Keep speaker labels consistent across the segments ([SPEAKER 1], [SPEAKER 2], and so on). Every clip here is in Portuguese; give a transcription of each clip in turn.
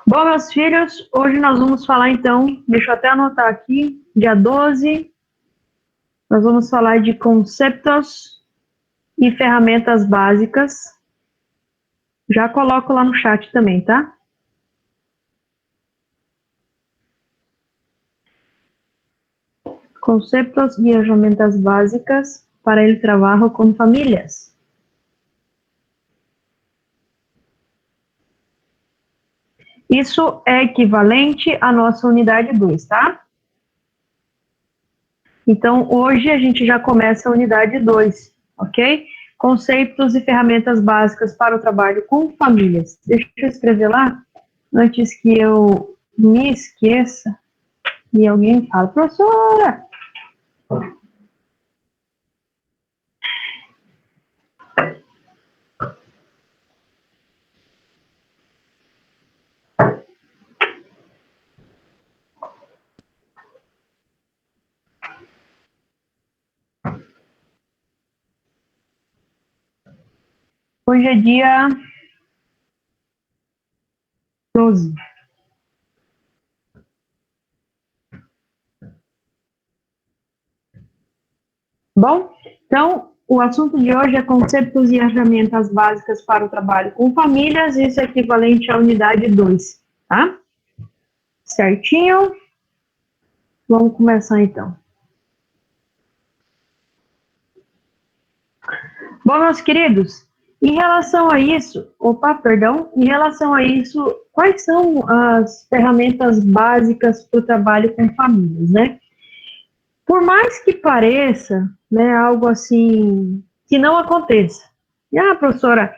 [SPEAKER 1] Bom, meus filhos, hoje nós vamos falar então, deixa eu até anotar aqui, dia 12, nós vamos falar de conceitos e ferramentas básicas. Já coloco lá no chat também, tá? Conceitos e ferramentas básicas para el trabajo com famílias. Isso é equivalente à nossa unidade 2, tá? Então, hoje a gente já começa a unidade 2, ok? Conceitos e ferramentas básicas para o trabalho com famílias. Deixa eu escrever lá, antes que eu me esqueça e alguém fala, professora! Hoje é dia 12. Bom, então, o assunto de hoje é conceitos e ferramentas básicas para o trabalho com famílias, isso é equivalente à unidade 2, tá? Certinho? Vamos começar então. Bom, meus queridos, em relação a isso, em relação a isso, quais são as ferramentas básicas para o trabalho com famílias, né? Por mais que pareça, né, algo assim, que não aconteça. Professora,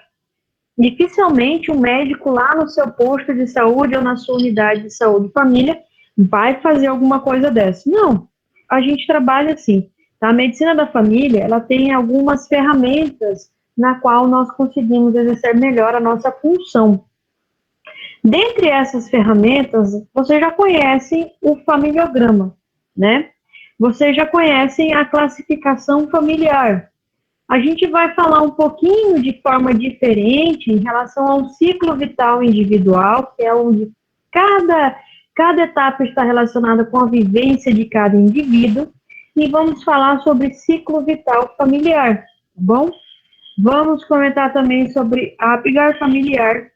[SPEAKER 1] dificilmente um médico lá no seu posto de saúde ou na sua unidade de saúde e família vai fazer alguma coisa dessa. Não, a gente trabalha assim. Tá? A medicina da família, ela tem algumas ferramentas na qual nós conseguimos exercer melhor a nossa função. Dentre essas ferramentas, vocês já conhecem o familiograma, né? Vocês já conhecem a classificação familiar. A gente vai falar um pouquinho de forma diferente em relação ao ciclo vital individual, que é onde cada etapa está relacionada com a vivência de cada indivíduo, e vamos falar sobre ciclo vital familiar, tá bom? Vamos comentar também sobre Apgar familiar.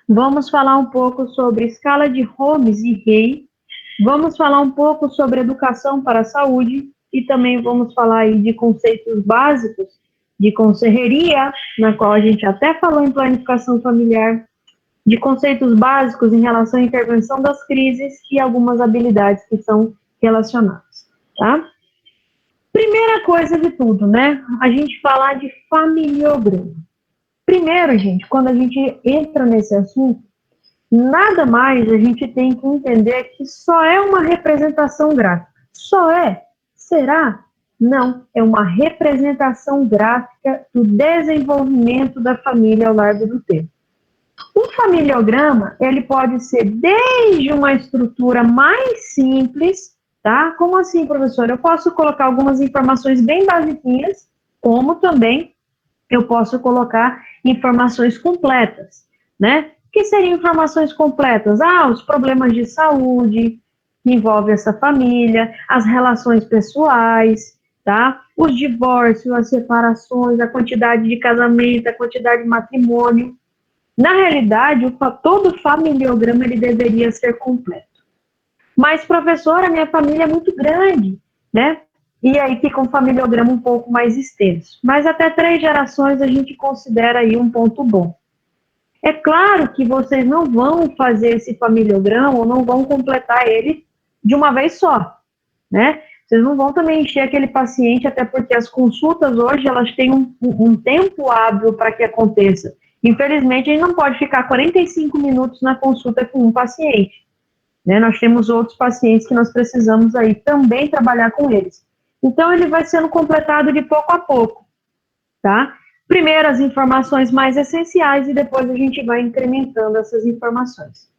[SPEAKER 1] Vamos falar um pouco sobre escala de Holmes e Hay. Vamos falar um pouco sobre educação para a saúde e também vamos falar aí de conceitos básicos de conserreria, na qual a gente até falou em planificação familiar, de conceitos básicos em relação à intervenção das crises e algumas habilidades que são relacionadas, tá? Primeira coisa de tudo, né? A gente falar de familiograma. Primeiro, gente, quando a gente entra nesse assunto, nada mais a gente tem que entender que só é uma representação gráfica. Só é? Será? Não, é uma representação gráfica do desenvolvimento da família ao largo do tempo. Um familiograma, ele pode ser desde uma estrutura mais simples, tá? Como assim, professor? Eu posso colocar algumas informações bem basiquinhas, como também eu posso colocar informações completas, né? O que seriam informações completas? Os problemas de saúde que envolvem essa família, as relações pessoais, tá? Os divórcios, as separações, a quantidade de casamento, a quantidade de matrimônio. Na realidade, todo familiograma ele deveria ser completo. Mas, professora, minha família é muito grande, né? E aí fica um familiograma um pouco mais extenso. Mas até 3 gerações a gente considera aí um ponto bom. É claro que vocês não vão fazer esse familiograma ou não vão completar ele de uma vez só, né? Vocês não vão também encher aquele paciente, até porque as consultas hoje, elas têm um tempo hábil para que aconteça. Infelizmente, a gente não pode ficar 45 minutos na consulta com um paciente, né? Nós temos outros pacientes que nós precisamos aí também trabalhar com eles. Então, ele vai sendo completado de pouco a pouco, tá? Primeiro as informações mais essenciais e depois a gente vai incrementando essas informações.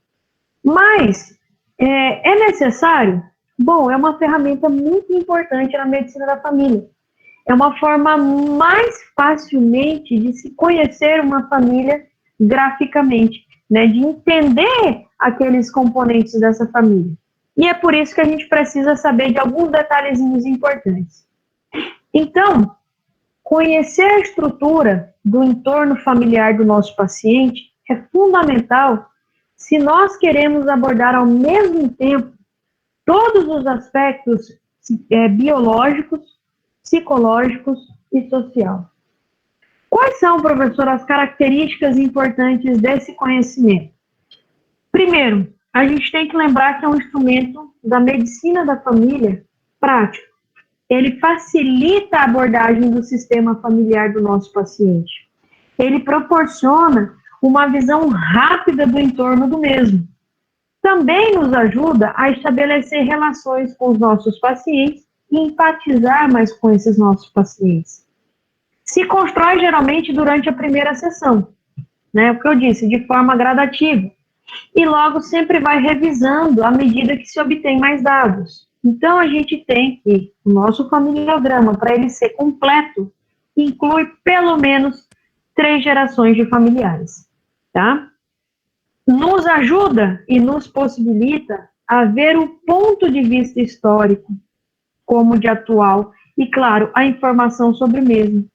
[SPEAKER 1] Mas, é necessário? Bom, é uma ferramenta muito importante na medicina da família. É uma forma mais facilmente de se conhecer uma família graficamente. né, de entender aqueles componentes dessa família. E é por isso que a gente precisa saber de alguns detalhezinhos importantes. Então, conhecer a estrutura do entorno familiar do nosso paciente é fundamental se nós queremos abordar ao mesmo tempo todos os aspectos biológicos, psicológicos e social. Quais são, professor, as características importantes desse conhecimento? Primeiro, a gente tem que lembrar que é um instrumento da medicina da família prático. Ele facilita a abordagem do sistema familiar do nosso paciente. Ele proporciona uma visão rápida do entorno do mesmo. Também nos ajuda a estabelecer relações com os nossos pacientes e empatizar mais com esses nossos pacientes. Se constrói geralmente durante a primeira sessão, né? O que eu disse, de forma gradativa. E logo sempre vai revisando à medida que se obtém mais dados. Então, a gente tem que o nosso familiograma, para ele ser completo, inclui pelo menos 3 gerações de familiares, tá? Nos ajuda e nos possibilita a ver o ponto de vista histórico, como de atual, e, claro, a informação sobre o mesmo.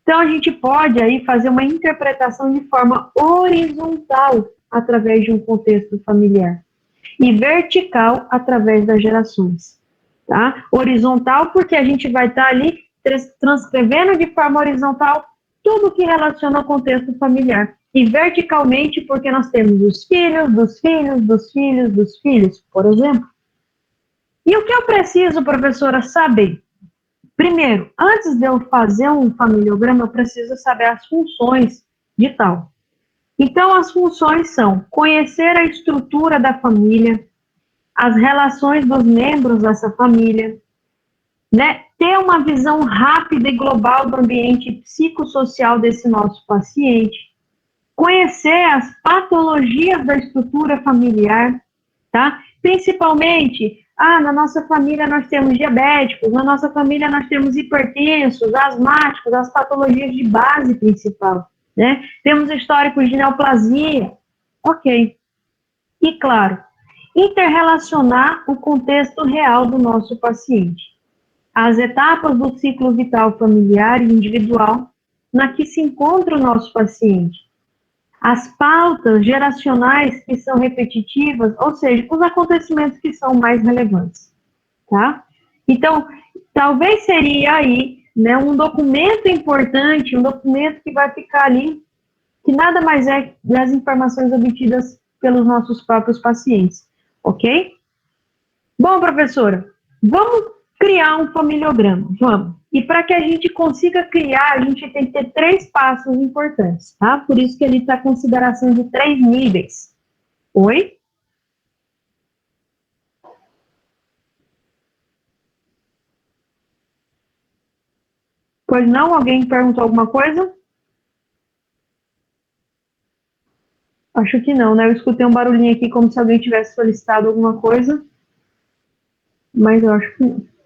[SPEAKER 1] Então, a gente pode aí fazer uma interpretação de forma horizontal através de um contexto familiar e vertical através das gerações, tá? Horizontal porque a gente vai estar ali transcrevendo de forma horizontal tudo que relaciona ao contexto familiar e verticalmente porque nós temos os filhos, dos filhos, dos filhos, dos filhos, por exemplo. E o que eu preciso, professora, saber? Primeiro, antes de eu fazer um familiograma, eu preciso saber as funções de tal. Então, as funções são conhecer a estrutura da família, as relações dos membros dessa família, né? Ter uma visão rápida e global do ambiente psicossocial desse nosso paciente, conhecer as patologias da estrutura familiar, tá? Principalmente, na nossa família nós temos diabéticos, na nossa família nós temos hipertensos, asmáticos, as patologias de base principal, né? Temos históricos de neoplasia, ok. E, claro, interrelacionar o contexto real do nosso paciente. As etapas do ciclo vital familiar e individual na que se encontra o nosso paciente. As pautas geracionais que são repetitivas, ou seja, os acontecimentos que são mais relevantes, tá? Então, talvez seria aí, né, um documento importante, um documento que vai ficar ali, que nada mais é das informações obtidas pelos nossos próprios pacientes, ok? Bom, professora, vamos criar um familiograma, vamos. E para que a gente consiga criar, a gente tem que ter 3 passos importantes, tá? Por isso que ele está consideração de 3 níveis. Oi? Pois não? Alguém perguntou alguma coisa? Acho que não, né? Eu escutei um barulhinho aqui como se alguém tivesse solicitado alguma coisa, mas eu acho que não.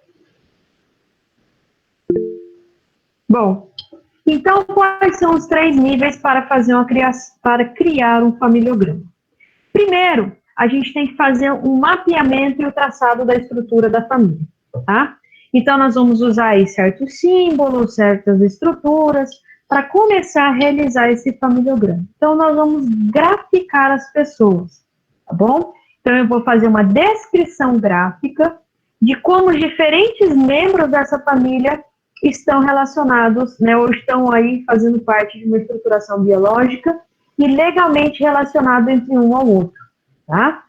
[SPEAKER 1] Bom, então quais são os 3 níveis para criar um familiograma? Primeiro, a gente tem que fazer um mapeamento e o traçado da estrutura da família, tá? Então, nós vamos usar aí certos símbolos, certas estruturas, para começar a realizar esse familiograma. Então, nós vamos graficar as pessoas, tá bom? Então, eu vou fazer uma descrição gráfica de como os diferentes membros dessa família estão relacionados, né, ou estão aí fazendo parte de uma estruturação biológica e legalmente relacionado entre um ao outro, tá?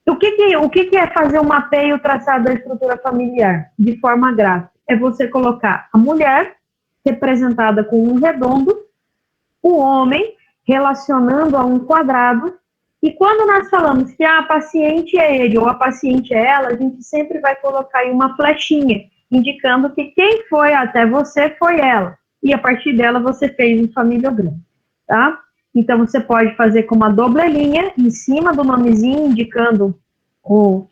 [SPEAKER 1] O que é fazer um mapeio traçado da estrutura familiar de forma gráfica? É você colocar a mulher representada com um redondo, o homem relacionando a um quadrado, e quando nós falamos que a paciente é ele ou a paciente é ela, a gente sempre vai colocar aí uma flechinha, indicando que quem foi até você foi ela, e a partir dela você fez um familiograma, tá? Então, você pode fazer com uma doblelinha em cima do nomezinho, indicando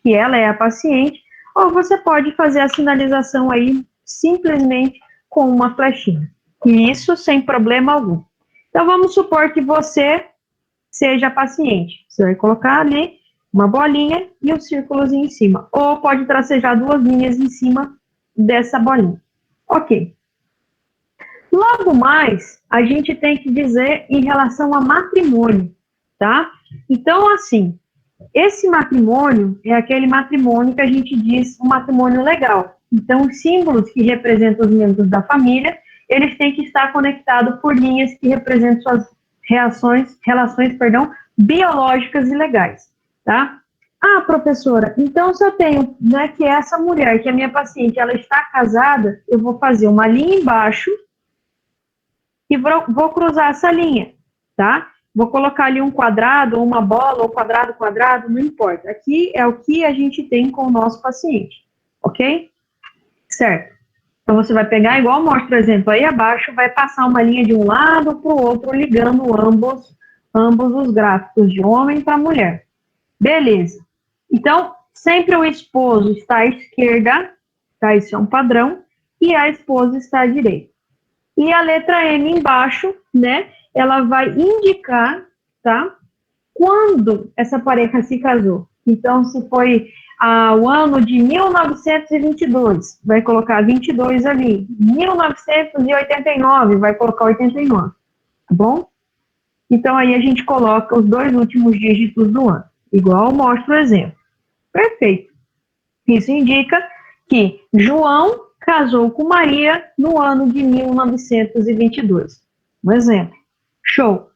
[SPEAKER 1] que ela é a paciente, ou você pode fazer a sinalização aí simplesmente com uma flechinha. E isso sem problema algum. Então, vamos supor que você seja a paciente. Você vai colocar ali uma bolinha e um círculozinho em cima. Ou pode tracejar 2 linhas em cima dessa bolinha. Ok. Logo mais, a gente tem que dizer em relação a matrimônio, tá? Então, assim, esse matrimônio é aquele matrimônio que a gente diz um matrimônio legal. Então, os símbolos que representam os membros da família, eles têm que estar conectados por linhas que representam suas relações, biológicas e legais, tá? Ah, professora, então se eu tenho, né, que essa mulher, que é minha paciente, ela está casada, eu vou fazer uma linha embaixo e vou cruzar essa linha, tá? Vou colocar ali um quadrado, ou uma bola, ou quadrado, quadrado, não importa. Aqui é o que a gente tem com o nosso paciente, ok? Certo. Então, você vai pegar, igual mostra o exemplo aí abaixo, vai passar uma linha de um lado para o outro, ligando ambos os gráficos, de homem para mulher. Beleza. Então, sempre o esposo está à esquerda, tá? Isso é um padrão, e a esposa está à direita. E a letra M embaixo, né, ela vai indicar, tá, quando essa pareja se casou. Então, se foi o ano de 1922, vai colocar 22 ali. 1989, vai colocar 89, tá bom? Então, aí a gente coloca os 2 últimos dígitos do ano, igual mostra o exemplo. Perfeito. Isso indica que João casou com Maria no ano de 1922. Um exemplo. Show.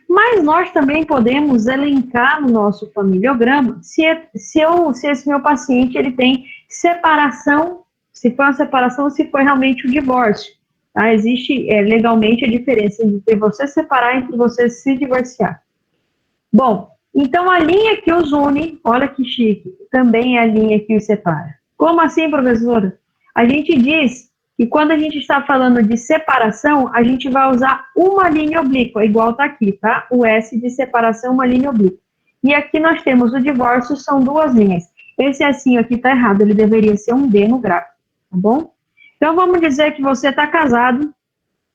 [SPEAKER 1] Mas nós também podemos elencar no nosso familiograma se esse meu paciente ele tem separação, se foi uma separação ou se foi realmente um divórcio. Tá? Existe legalmente a diferença entre você separar e entre você se divorciar. Bom, então a linha que os une, olha que chique, também é a linha que os separa. Como assim, professora? A gente diz que quando a gente está falando de separação, a gente vai usar uma linha oblíqua, igual está aqui, tá? O S de separação, uma linha oblíqua. E aqui nós temos o divórcio, são 2 linhas. Esse assim aqui está errado, ele deveria ser um D no gráfico, tá bom? Então vamos dizer que você está casado,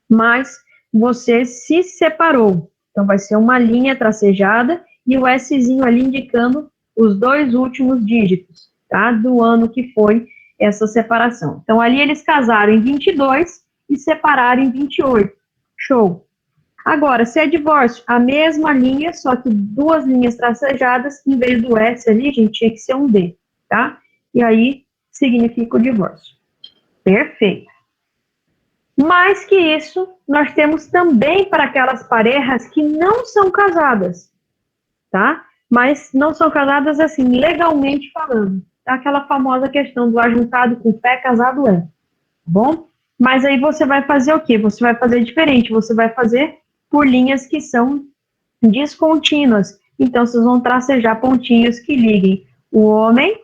[SPEAKER 1] mas você se separou. Então vai ser uma linha tracejada e o Szinho ali indicando os 2 últimos dígitos, tá? Do ano que foi essa separação. Então, ali eles casaram em 22 e separaram em 28. Show. Agora, se é divórcio, a mesma linha, só que 2 linhas tracejadas, em vez do S ali, gente, tinha que ser um D, tá? E aí, significa o divórcio. Perfeito. Mais que isso, nós temos também para aquelas parejas que não são casadas, tá? Mas não são casadas, assim, legalmente falando. Aquela famosa questão do ajuntado com fé, casado é, tá bom? Mas aí você vai fazer o quê? Você vai fazer diferente, você vai fazer por linhas que são descontínuas. Então, vocês vão tracejar pontinhos que liguem o homem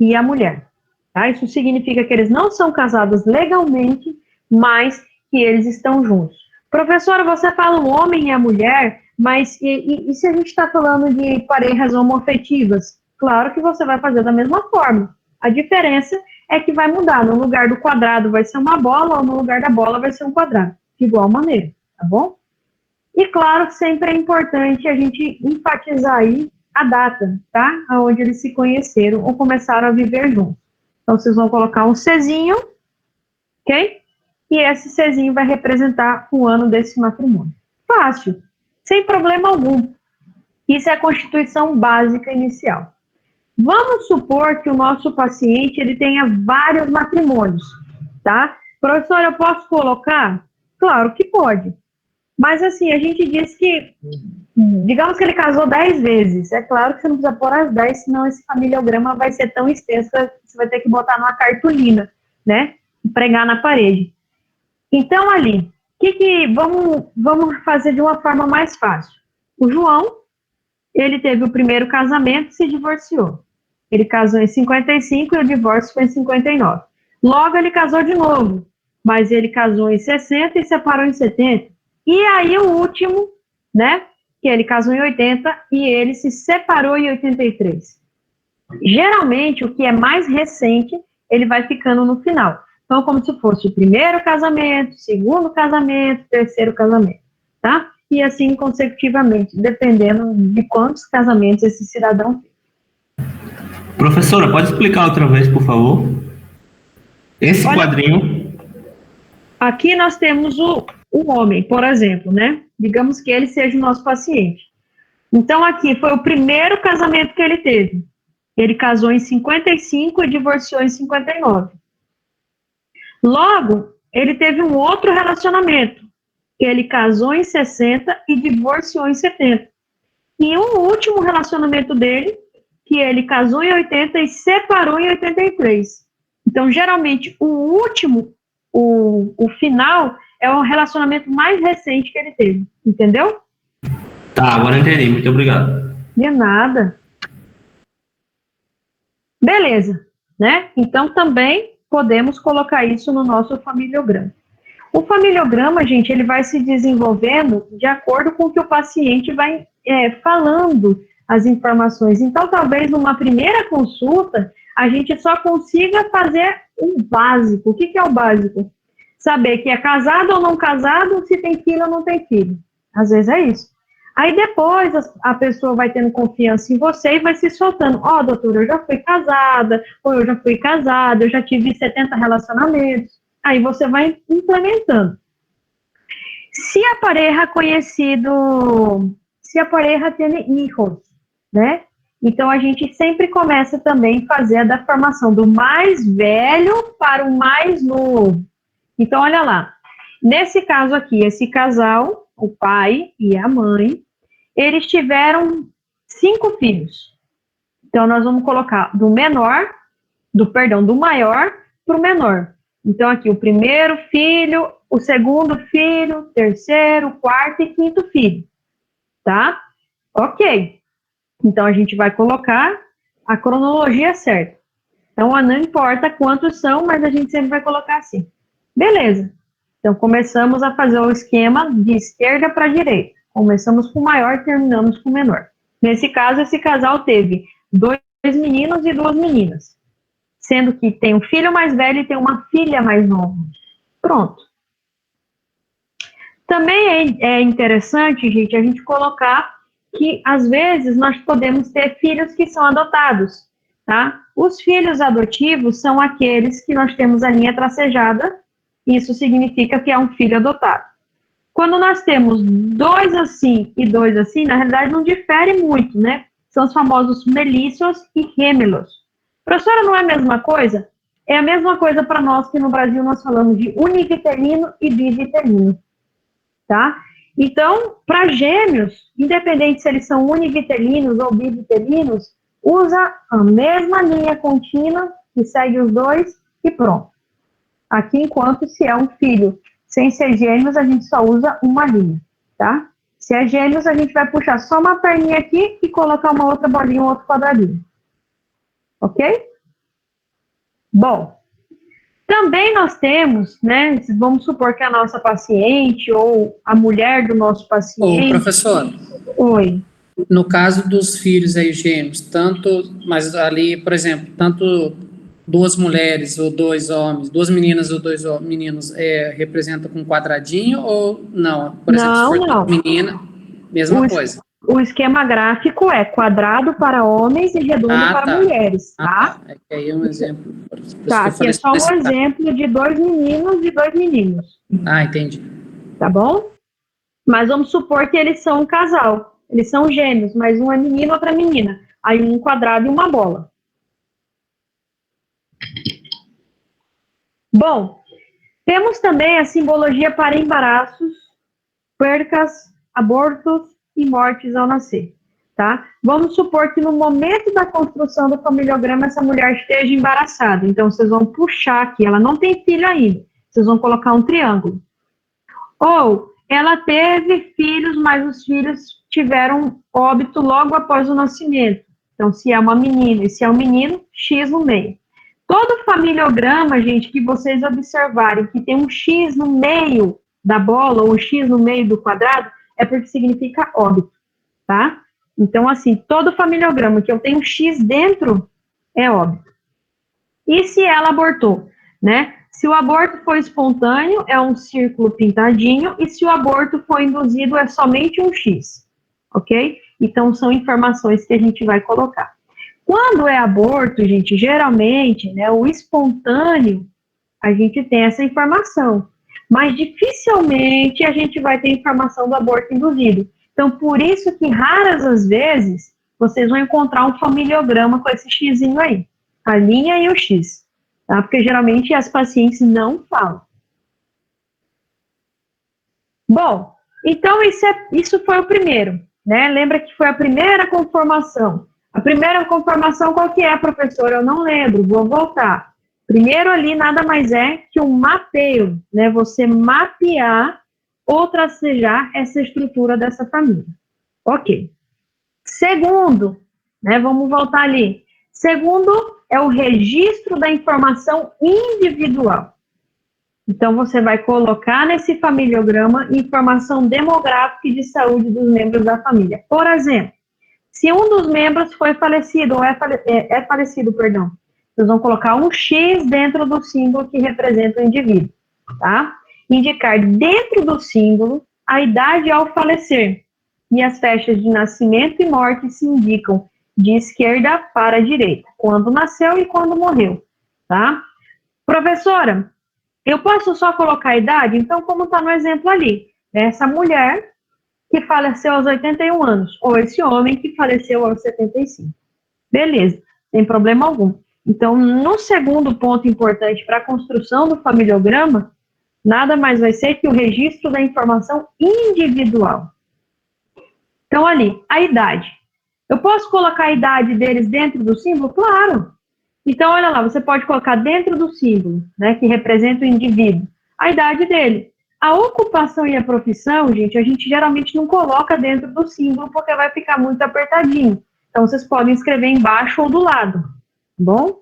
[SPEAKER 1] e a mulher, tá? Isso significa que eles não são casados legalmente, mas que eles estão juntos. Professora, você fala o homem e a mulher, mas e se a gente está falando de parejas homoafetivas? Claro que você vai fazer da mesma forma. A diferença é que vai mudar. No lugar do quadrado vai ser uma bola, ou no lugar da bola vai ser um quadrado. De igual maneira, tá bom? E claro, sempre é importante a gente enfatizar aí a data, tá? Onde eles se conheceram ou começaram a viver juntos. Então, vocês vão colocar um Czinho, ok? E esse Czinho vai representar o ano desse matrimônio. Fácil, sem problema algum. Isso é a constituição básica inicial. Vamos supor que o nosso paciente ele tenha vários matrimônios, tá? Professor, eu posso colocar? Claro que pode. Mas assim, a gente diz que, digamos que ele casou 10 vezes. É claro que você não precisa pôr as 10, senão esse familiograma vai ser tão extenso que você vai ter que botar numa cartolina, né? E pregar na parede. Então, ali, vamos fazer de uma forma mais fácil. O João, ele teve o primeiro casamento e se divorciou. Ele casou em 55 e o divórcio foi em 59. Logo, ele casou de novo, mas ele casou em 60 e separou em 70. E aí, o último, né, que ele casou em 80 e ele se separou em 83. Geralmente, o que é mais recente, ele vai ficando no final. Então, como se fosse o primeiro casamento, segundo casamento, terceiro casamento, tá? e assim consecutivamente, dependendo de quantos casamentos esse cidadão tem.
[SPEAKER 2] Professora, pode explicar outra vez, por favor? Esse
[SPEAKER 1] Olha,
[SPEAKER 2] quadrinho.
[SPEAKER 1] aqui nós temos o homem, por exemplo, né? Digamos que ele seja o nosso paciente. Então, aqui foi o primeiro casamento que ele teve. Ele casou em 55 e divorciou em 59. Logo, ele teve um outro relacionamento, que ele casou em 60 e divorciou em 70. E um último relacionamento dele, que ele casou em 80 e separou em 83. Então, geralmente, o último, o final, é o relacionamento mais recente que ele teve. Entendeu?
[SPEAKER 2] Tá, agora eu entendi. Muito obrigado.
[SPEAKER 1] De nada. Beleza, né? Então, também podemos colocar isso no nosso familiograma. O familiograma, gente, ele vai se desenvolvendo de acordo com o que o paciente vai falando as informações. Então, talvez numa primeira consulta, a gente só consiga fazer um básico. O que, que é o básico? Saber que é casado ou não casado, se tem filho ou não tem filho. Às vezes é isso. Aí depois a pessoa vai tendo confiança em você e vai se soltando. Ó, doutora, eu já fui casada, ou eu já fui casada, eu já tive 70 relacionamentos. Aí você vai implementando. Se a pareja conhecido, se a pareja tem hijos, né? Então a gente sempre começa também a fazer a da formação do mais velho para o mais novo. Então olha lá, nesse caso aqui, esse casal, o pai e a mãe, eles tiveram 5 filhos. Então nós vamos colocar do maior para o menor. Então, aqui, o primeiro filho, o segundo filho, terceiro, quarto e quinto filho, tá? Ok. Então, a gente vai colocar a cronologia certa. Então, não importa quantos são, mas a gente sempre vai colocar assim. Beleza. Então, começamos a fazer o esquema de esquerda para direita. Começamos com o maior, terminamos com o menor. Nesse caso, esse casal teve 2 meninos e 2 meninas. Sendo que tem um filho mais velho e tem uma filha mais nova. Pronto. Também é interessante, gente, a gente colocar que, às vezes, nós podemos ter filhos que são adotados, tá? Os filhos adotivos são aqueles que nós temos a linha tracejada, isso significa que é um filho adotado. Quando nós temos 2 assim e 2 assim, na realidade não difere muito, né? São os famosos melícios e gêmeos. Professora, não é a mesma coisa? É a mesma coisa para nós que no Brasil nós falamos de univitelino e bivitelino, tá? Então, para gêmeos, independente se eles são univitelinos ou bivitelinos, usa a mesma linha contínua que segue os dois e pronto. Aqui, enquanto se é um filho sem ser gêmeos, a gente só usa uma linha, tá? Se é gêmeos, a gente vai puxar só uma perninha aqui e colocar uma outra bolinha, um outro quadradinho. Ok? Bom, também nós temos, né, vamos supor que a nossa paciente ou a mulher do nosso paciente...
[SPEAKER 3] Ô, professor.
[SPEAKER 1] Oi.
[SPEAKER 3] No caso dos filhos aí gêmeos, mas ali, por exemplo, tanto 2 mulheres ou 2 homens, 2 meninas ou 2 meninos, representa com quadradinho ou não? Por exemplo, se for menina, mesma coisa.
[SPEAKER 1] O esquema gráfico é quadrado para homens e redondo para mulheres, tá?
[SPEAKER 3] Tá. Aí é um exemplo.
[SPEAKER 1] Tá, aqui é só um exemplo de 2 meninos e 2 meninos.
[SPEAKER 3] Ah, entendi.
[SPEAKER 1] Tá bom? Mas vamos supor que eles são um casal. Eles são gêmeos, mas um é menino, outra é menina. Aí um quadrado e uma bola. Bom, temos também a simbologia para embaraços, percas, abortos e mortes ao nascer, tá? Vamos supor que no momento da construção do familiograma essa mulher esteja embaraçada. Então, vocês vão puxar aqui, ela não tem filho ainda. Vocês vão colocar um triângulo. Ou ela teve filhos, mas os filhos tiveram óbito logo após o nascimento. Então, se é uma menina e se é um menino, X no meio. Todo familiograma, gente, que vocês observarem que tem um X no meio da bola ou um X no meio do quadrado, é porque significa óbito, tá? Então, assim, todo familiograma que eu tenho um X dentro é óbito. E se ela abortou, né? Se o aborto foi espontâneo, é um círculo pintadinho, e se o aborto foi induzido, é somente um X, ok? Então, são informações que a gente vai colocar. Quando é aborto, gente, geralmente, né, o espontâneo, a gente tem essa informação, mas dificilmente a gente vai ter informação do aborto induzido. Então, por isso que raras as vezes vocês vão encontrar um familiograma com esse xizinho aí, a linha e o X, tá? Porque geralmente as pacientes não falam. Bom, então isso foi o primeiro, né? Lembra que foi a primeira conformação. A primeira conformação qual que é, professora? Eu não lembro, vou voltar. Primeiro ali nada mais é que um mapeio, né? Você mapear ou tracejar essa estrutura dessa família. Ok. Segundo, né? Vamos voltar ali. Segundo é o registro da informação individual. Então, você vai colocar nesse familiograma informação demográfica e de saúde dos membros da família. Por exemplo, se um dos membros foi falecido, ou é falecido, perdão, vocês vão colocar um X dentro do símbolo que representa o indivíduo, tá? Indicar dentro do símbolo a idade ao falecer. E as festas de nascimento e morte se indicam de esquerda para direita, quando nasceu e quando morreu, tá? Professora, eu posso só colocar a idade? Então, como está no exemplo ali, essa mulher que faleceu aos 81 anos, ou esse homem que faleceu aos 75. Beleza, sem problema algum. Então, no segundo ponto importante para a construção do familiograma, nada mais vai ser que o registro da informação individual. Então, ali, a idade. Eu posso colocar a idade deles dentro do símbolo? Claro. Então, olha lá, você pode colocar dentro do símbolo, né, que representa o indivíduo, a idade dele. A ocupação e a profissão, gente, a gente geralmente não coloca dentro do símbolo porque vai ficar muito apertadinho. Então, vocês podem escrever embaixo ou do lado, tá bom?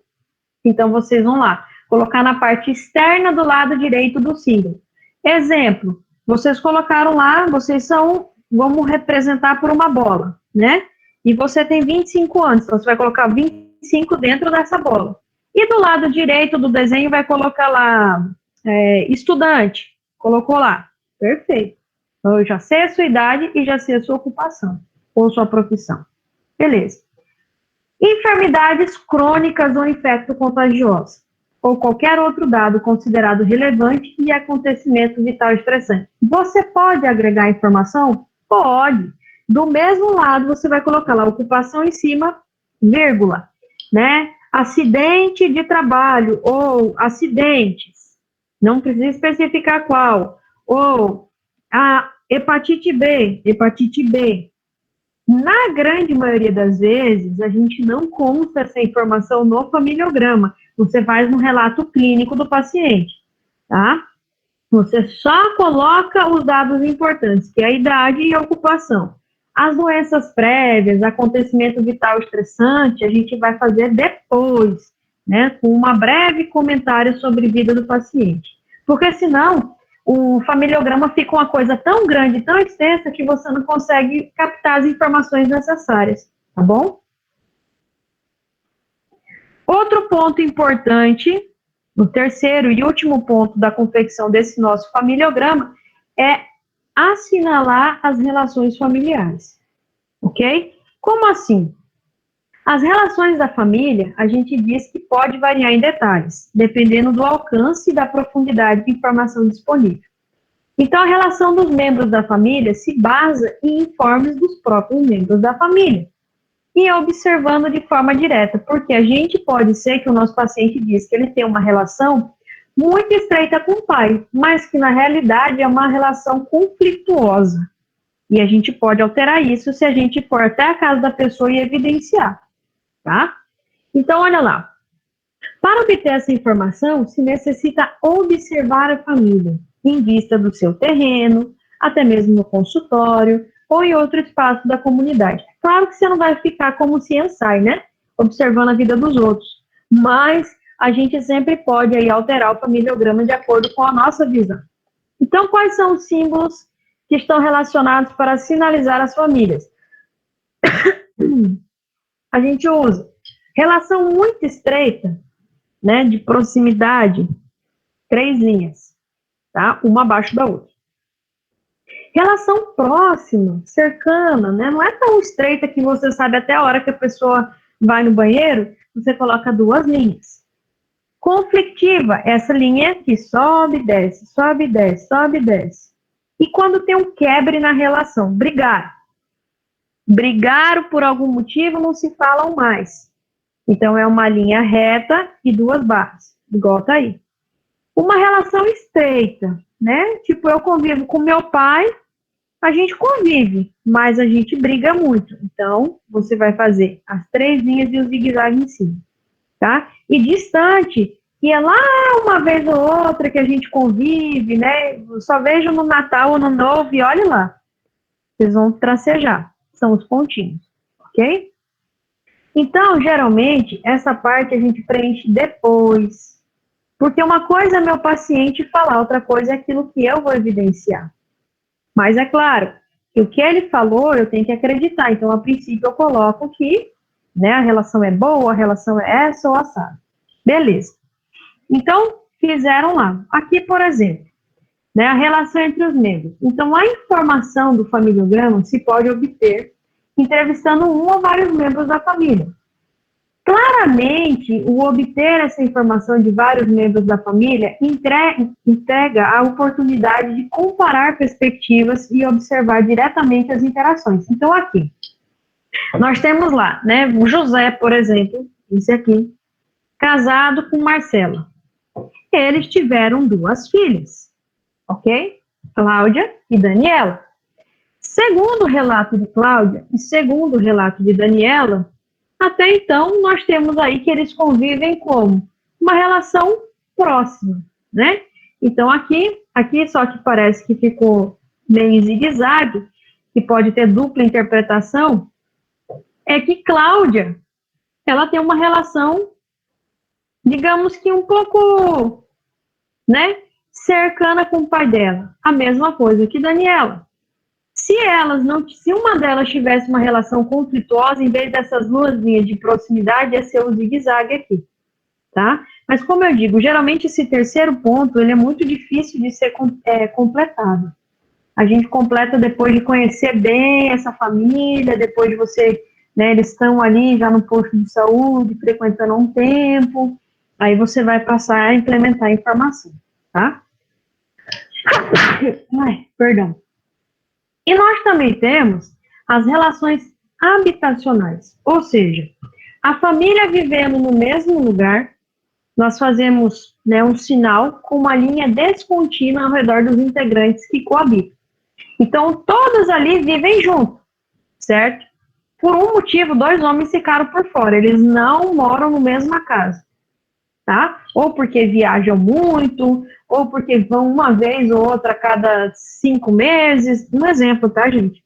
[SPEAKER 1] Então, vocês vão lá, colocar na parte externa do lado direito do símbolo. Exemplo, vocês colocaram lá, vocês são, vamos representar por uma bola, né? E você tem 25 anos, então você vai colocar 25 dentro dessa bola. E do lado direito do desenho vai colocar lá, estudante. Colocou lá. Perfeito. Então, eu já sei a sua idade e já sei a sua ocupação ou sua profissão. Beleza. Enfermidades crônicas ou infecto-contagiosas, ou qualquer outro dado considerado relevante e acontecimento vital estressante. Você pode agregar informação? Pode. Do mesmo lado, você vai colocar lá ocupação em cima, vírgula, né? Acidente de trabalho ou acidentes. Não precisa especificar qual. Ou a hepatite B. Na grande maioria das vezes, a gente não consta essa informação no familiograma. Você faz no relato clínico do paciente, tá? Você só coloca os dados importantes, que é a idade e a ocupação. As doenças prévias, acontecimento vital estressante, a gente vai fazer depois, né, com um breve comentário sobre a vida do paciente. Porque senão, o familiograma fica uma coisa tão grande, tão extensa, que você não consegue captar as informações necessárias, tá bom? Outro ponto importante, o terceiro e último ponto da confecção desse nosso familiograma, é assinalar as relações familiares, ok? Como assim? As relações da família, a gente diz que pode variar em detalhes, dependendo do alcance e da profundidade de informação disponível. Então, a relação dos membros da família se basa em informes dos próprios membros da família e observando de forma direta, porque a gente pode ser que o nosso paciente diz que ele tem uma relação muito estreita com o pai, mas que na realidade é uma relação conflituosa. E a gente pode alterar isso se a gente for até a casa da pessoa e evidenciar, tá? Então, olha lá. Para obter essa informação, se necessita observar a família, em vista do seu terreno, até mesmo no consultório, ou em outro espaço da comunidade. Claro que você não vai ficar como CSI, né? Observando a vida dos outros. Mas a gente sempre pode aí alterar o familiograma de acordo com a nossa visão. Então, quais são os símbolos que estão relacionados para sinalizar as famílias? A gente usa relação muito estreita, né, de proximidade, 3 linhas, tá? Uma abaixo da outra. Relação próxima, cercana, né? Não é tão estreita que você sabe até a hora que a pessoa vai no banheiro, você coloca 2 linhas. Conflictiva, essa linha que sobe, desce, sobe, desce, sobe, desce. E quando tem um quebre na relação, brigaram por algum motivo, não se falam mais. Então é uma linha reta e 2 barras, igual tá aí. Uma relação estreita, né? Tipo, eu convivo com meu pai, a gente convive, mas a gente briga muito. Então, você vai fazer as 3 linhas e o zigue-zague em cima, tá? E distante, que é lá uma vez ou outra que a gente convive, né? Eu só vejo no Natal ou no Novo e olha lá. Vocês vão tracejar, são os pontinhos, ok? Então, geralmente, essa parte a gente preenche depois. Porque uma coisa é meu paciente falar, outra coisa é aquilo que eu vou evidenciar. Mas é claro, que o que ele falou, eu tenho que acreditar. Então, a princípio, eu coloco que, né, a relação é boa, a relação é essa ou assada. Beleza. Então, fizeram lá. Aqui, por exemplo, né, a relação entre os membros. Então, a informação do familiograma se pode obter entrevistando um ou vários membros da família. Claramente, o obter essa informação de vários membros da família entrega a oportunidade de comparar perspectivas e observar diretamente as interações. Então, aqui, nós temos lá, né, o José, por exemplo, esse aqui, casado com Marcela. Eles tiveram 2 filhas, ok? Cláudia e Daniela. Segundo o relato de Cláudia e segundo o relato de Daniela, até então nós temos aí que eles convivem como uma relação próxima, né? Então aqui só que parece que ficou meio zigue-zague, que pode ter dupla interpretação, é que Cláudia, ela tem uma relação, digamos que um pouco, né, cercana com o pai dela. A mesma coisa que Daniela. Se uma delas tivesse uma relação conflituosa, em vez dessas 2 linhas de proximidade, ia ser o zigue-zague aqui, tá? Mas como eu digo, geralmente esse terceiro ponto, ele é muito difícil de ser completado. A gente completa depois de conhecer bem essa família, depois de você, né, eles estão ali já no posto de saúde, frequentando há um tempo, aí você vai passar a implementar a informação, tá? Ai, perdão. E nós também temos as relações habitacionais, ou seja, a família vivendo no mesmo lugar, nós fazemos, né, um sinal com uma linha descontínua ao redor dos integrantes que coabitam. Então, todos ali vivem junto, certo? Por um motivo, 2 homens ficaram por fora, eles não moram na mesma casa, tá? Ou porque viajam muito, ou porque vão uma vez ou outra a cada 5 meses, um exemplo, tá, gente?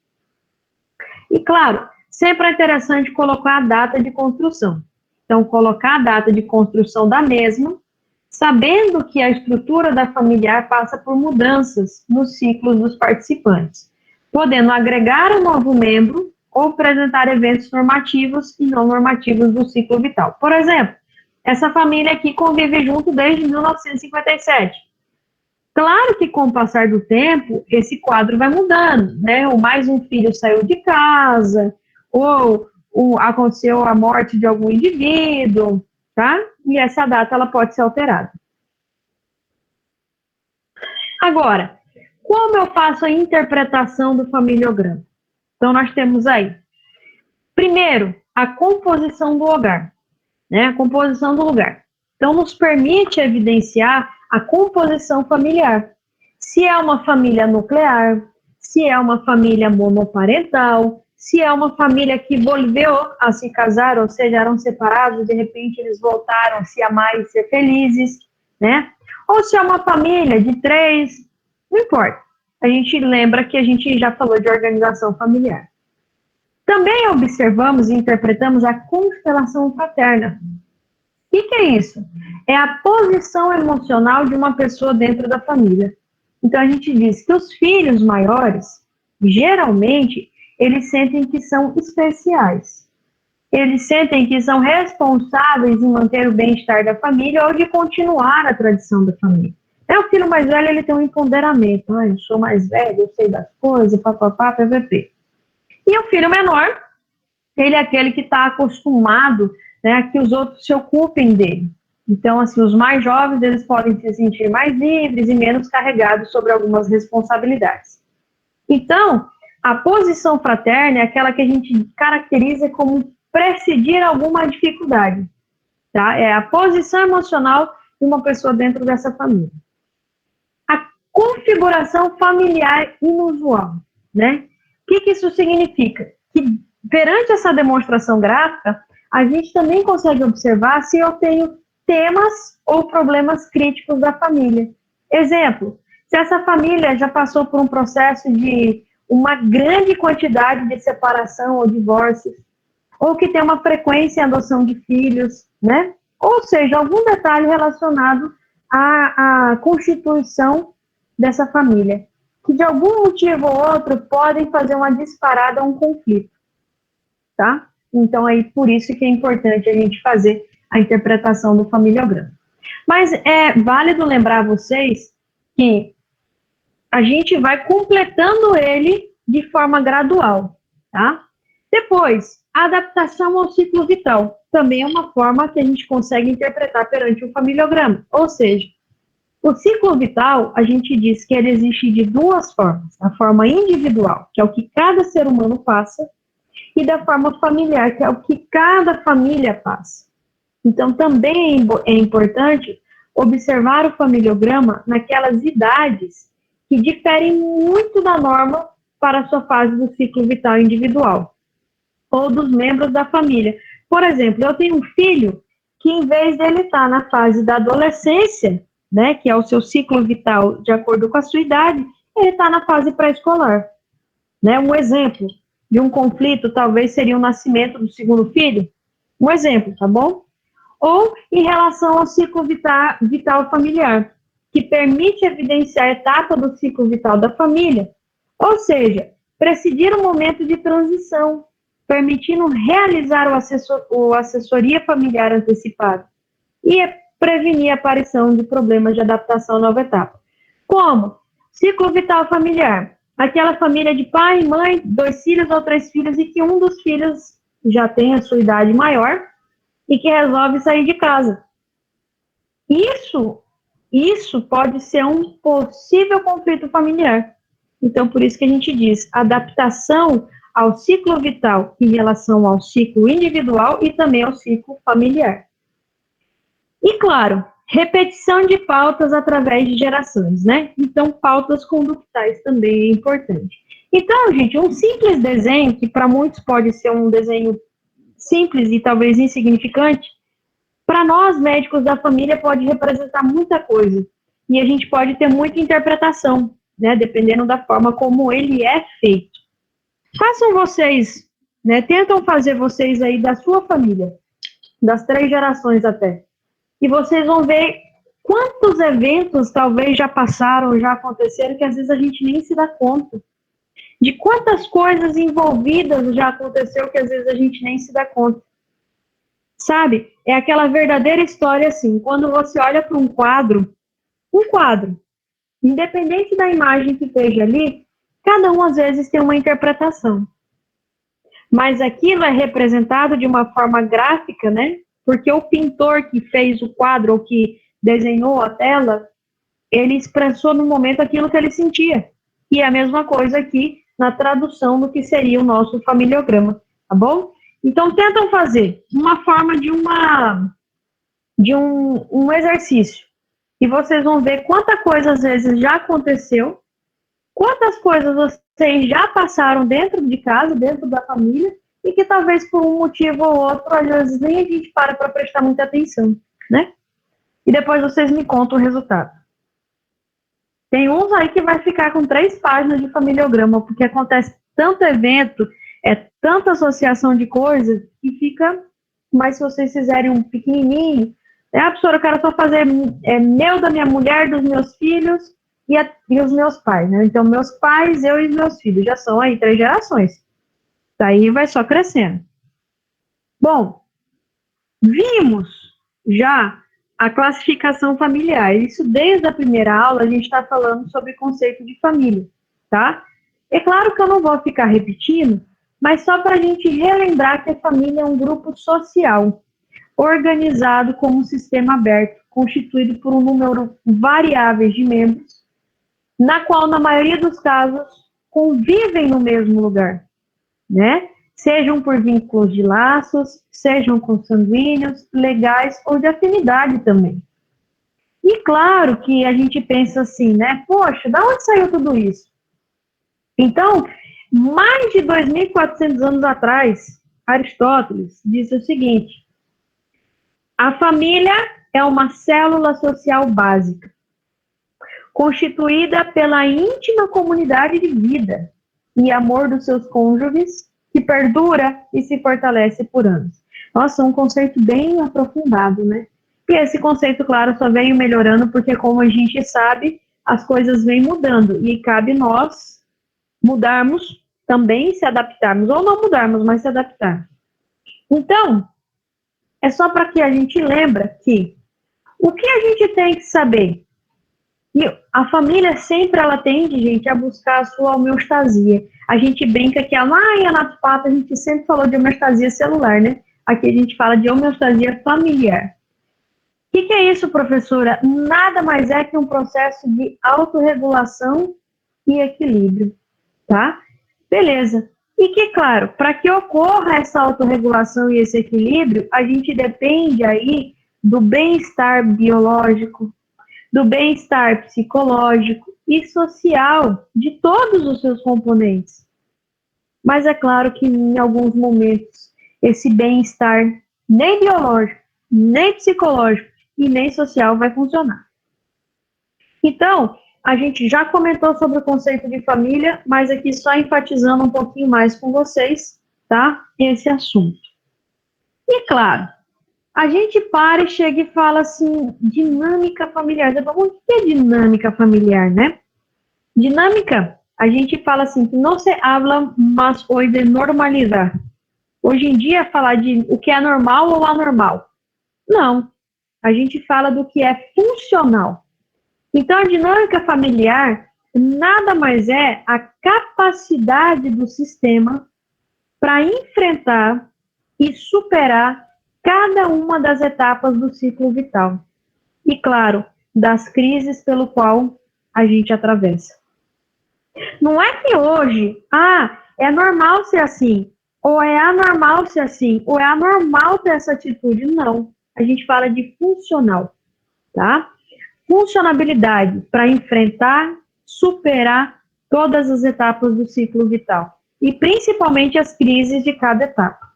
[SPEAKER 1] E, claro, sempre é interessante colocar a data de construção. Então, colocar a data de construção da mesma, sabendo que a estrutura da familiar passa por mudanças nos ciclos dos participantes, podendo agregar um novo membro ou apresentar eventos normativos e não normativos do ciclo vital. Por exemplo, essa família aqui convive junto desde 1957. Claro que com o passar do tempo, esse quadro vai mudando, né? Ou mais um filho saiu de casa, ou aconteceu a morte de algum indivíduo, tá? E essa data ela pode ser alterada. Agora, como eu faço a interpretação do familiograma? Então, nós temos aí, primeiro, a composição do lugar, né? A composição do lugar. Então, nos permite evidenciar a composição familiar. Se é uma família nuclear, se é uma família monoparental, se é uma família que volveu a se casar, ou seja, eram separados, de repente eles voltaram a se amar e ser felizes, né? Ou se é uma família de 3, não importa. A gente lembra que a gente já falou de organização familiar. Também observamos e interpretamos a constelação paterna. O que é isso? É a posição emocional de uma pessoa dentro da família. Então, a gente diz que os filhos maiores, geralmente, eles sentem que são especiais. Eles sentem que são responsáveis em manter o bem-estar da família ou de continuar a tradição da família. O filho mais velho, ele tem um empoderamento. Eu sou mais velho, eu sei das coisas, papapá, ppp. E o filho menor, ele é aquele que está acostumado, né, a que os outros se ocupem dele. Então, assim, os mais jovens, eles podem se sentir mais livres e menos carregados sobre algumas responsabilidades. Então, a posição fraterna é aquela que a gente caracteriza como precedir alguma dificuldade, tá? É a posição emocional de uma pessoa dentro dessa família. A configuração familiar inusual, né? O que isso significa? Que perante essa demonstração gráfica, a gente também consegue observar se eu tenho temas ou problemas críticos da família. Exemplo, se essa família já passou por um processo de uma grande quantidade de separação ou divórcio, ou que tem uma frequência em adoção de filhos, né? Ou seja, algum detalhe relacionado à constituição dessa família, que de algum motivo ou outro podem fazer uma disparada, um conflito, tá? Então, aí, por isso que é importante a gente fazer a interpretação do familiograma. Mas é válido lembrar vocês que a gente vai completando ele de forma gradual, tá? Depois, a adaptação ao ciclo vital. Também é uma forma que a gente consegue interpretar perante o familiograma. Ou seja, o ciclo vital, a gente diz que ele existe de duas formas. A forma individual, que é o que cada ser humano passa, e da forma familiar, que é o que cada família passa. Então, também é importante observar o familiograma naquelas idades que diferem muito da norma para a sua fase do ciclo vital individual, ou dos membros da família. Por exemplo, eu tenho um filho que, em vez dele estar na fase da adolescência, né, que é o seu ciclo vital de acordo com a sua idade, ele está na fase pré-escolar. Né? Um exemplo de um conflito talvez seria o nascimento do segundo filho. Um exemplo, tá bom? Ou em relação ao ciclo vital familiar, que permite evidenciar a etapa do ciclo vital da família, ou seja, presidir um momento de transição, permitindo realizar o assessoria familiar antecipada e prevenir a aparição de problemas de adaptação à nova etapa. Como? Ciclo vital familiar. Aquela família de pai, mãe, 2 filhos ou 3 filhos e que um dos filhos já tem a sua idade maior e que resolve sair de casa. Isso pode ser um possível conflito familiar. Então, por isso que a gente diz adaptação ao ciclo vital em relação ao ciclo individual e também ao ciclo familiar. E, claro, repetição de pautas através de gerações, né? Então, pautas conductais também é importante. Então, gente, um simples desenho, que para muitos pode ser um desenho simples e talvez insignificante, para nós, médicos da família, pode representar muita coisa. E a gente pode ter muita interpretação, né? Dependendo da forma como ele é feito. Façam vocês, né? Tentam fazer vocês aí da sua família, das 3 gerações até. E vocês vão ver quantos eventos talvez já passaram, já aconteceram, que às vezes a gente nem se dá conta. De quantas coisas envolvidas já aconteceu que às vezes a gente nem se dá conta. Sabe? É aquela verdadeira história assim, quando você olha para um quadro, independente da imagem que esteja ali, cada um às vezes tem uma interpretação. Mas aquilo é representado de uma forma gráfica, né? Porque o pintor que fez o quadro ou que desenhou a tela, ele expressou no momento aquilo que ele sentia. E é a mesma coisa aqui na tradução do que seria o nosso familiograma, tá bom? Então, tentam fazer uma forma de um exercício. E vocês vão ver quanta coisa às vezes já aconteceu, quantas coisas vocês já passaram dentro de casa, dentro da família, e que talvez por um motivo ou outro, às vezes nem a gente para prestar muita atenção, né? E depois vocês me contam o resultado. Tem uns aí que vai ficar com 3 páginas de familiograma, porque acontece tanto evento, tanta associação de coisas, que fica, mas se vocês fizerem um pequenininho, professora, eu quero só fazer meu, da minha mulher, dos meus filhos e os meus pais, né? Então, meus pais, eu e meus filhos, já são aí 3 gerações. Daí vai só crescendo. Bom, vimos já a classificação familiar. Isso desde a primeira aula a gente está falando sobre o conceito de família, tá? É claro que eu não vou ficar repetindo, mas só para a gente relembrar que a família é um grupo social, organizado como um sistema aberto, constituído por um número variável de membros, na qual, na maioria dos casos, convivem no mesmo lugar, né? Sejam por vínculos de laços, sejam consanguíneos, legais ou de afinidade também. E claro que a gente pensa assim, né? Poxa, da onde saiu tudo isso? Então, mais de 2.400 anos atrás, Aristóteles disse o seguinte: a família é uma célula social básica, constituída pela íntima comunidade de vida e amor dos seus cônjuges, que perdura e se fortalece por anos. Nossa, um conceito bem aprofundado, né? E esse conceito, claro, só veio melhorando porque, como a gente sabe, as coisas vêm mudando e cabe nós mudarmos também, se adaptarmos, ou não mudarmos, mas se adaptar. Então, é só para que a gente lembre que o que a gente tem que saber? E a família sempre ela tende, gente, a buscar a sua homeostasia. A gente brinca que em Anatopato a gente sempre falou de homeostasia celular, né? Aqui a gente fala de homeostasia familiar. O que é isso, professora? Nada mais é que um processo de autorregulação e equilíbrio, tá? Beleza. E que, claro, para que ocorra essa autorregulação e esse equilíbrio, a gente depende aí do bem-estar biológico, do bem-estar psicológico e social de todos os seus componentes. Mas é claro que em alguns momentos esse bem-estar nem biológico, nem psicológico e nem social vai funcionar. Então, a gente já comentou sobre o conceito de família, mas aqui só enfatizando um pouquinho mais com vocês, tá? Esse assunto. E claro, a gente para e chega e fala assim, dinâmica familiar. O que é dinâmica familiar, né? Dinâmica, a gente fala assim, que não se habla mais hoje de normalizar. Hoje em dia, falar de o que é normal ou anormal. Não, a gente fala do que é funcional. Então, a dinâmica familiar nada mais é a capacidade do sistema para enfrentar e superar cada uma das etapas do ciclo vital. E, claro, das crises pelo qual a gente atravessa. Não é que hoje, é normal ser assim, ou é anormal ser assim, ou é anormal ter essa atitude. Não. A gente fala de funcional, tá? Funcionabilidade para enfrentar, superar todas as etapas do ciclo vital. E principalmente as crises de cada etapa.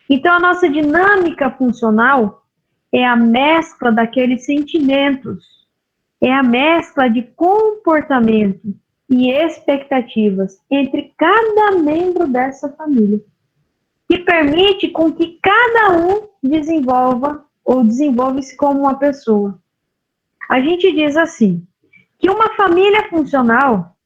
[SPEAKER 1] Então, a nossa dinâmica funcional é a mescla daqueles sentimentos, é a mescla de comportamento e expectativas entre cada membro dessa família, que permite com que cada um desenvolva-se como uma pessoa. A gente diz assim, que uma família funcional,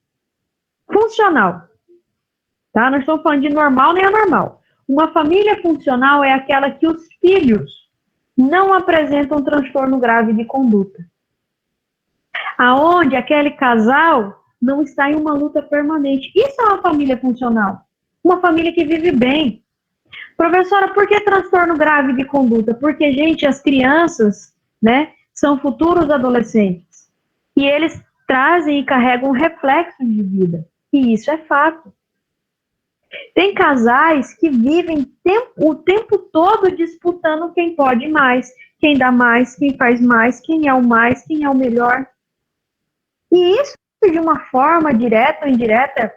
[SPEAKER 1] tá? Não estou falando de normal nem anormal. Uma família funcional é aquela que os filhos não apresentam transtorno grave de conduta. Aonde aquele casal não está em uma luta permanente. Isso é uma família funcional. Uma família que vive bem. Professora, por que transtorno grave de conduta? Porque, gente, as crianças, né, são futuros adolescentes. E eles trazem e carregam um reflexo de vida. E isso é fato. Tem casais que vivem o tempo todo disputando quem pode mais, quem dá mais, quem faz mais, quem é o mais, quem é o melhor. E isso, de uma forma direta ou indireta,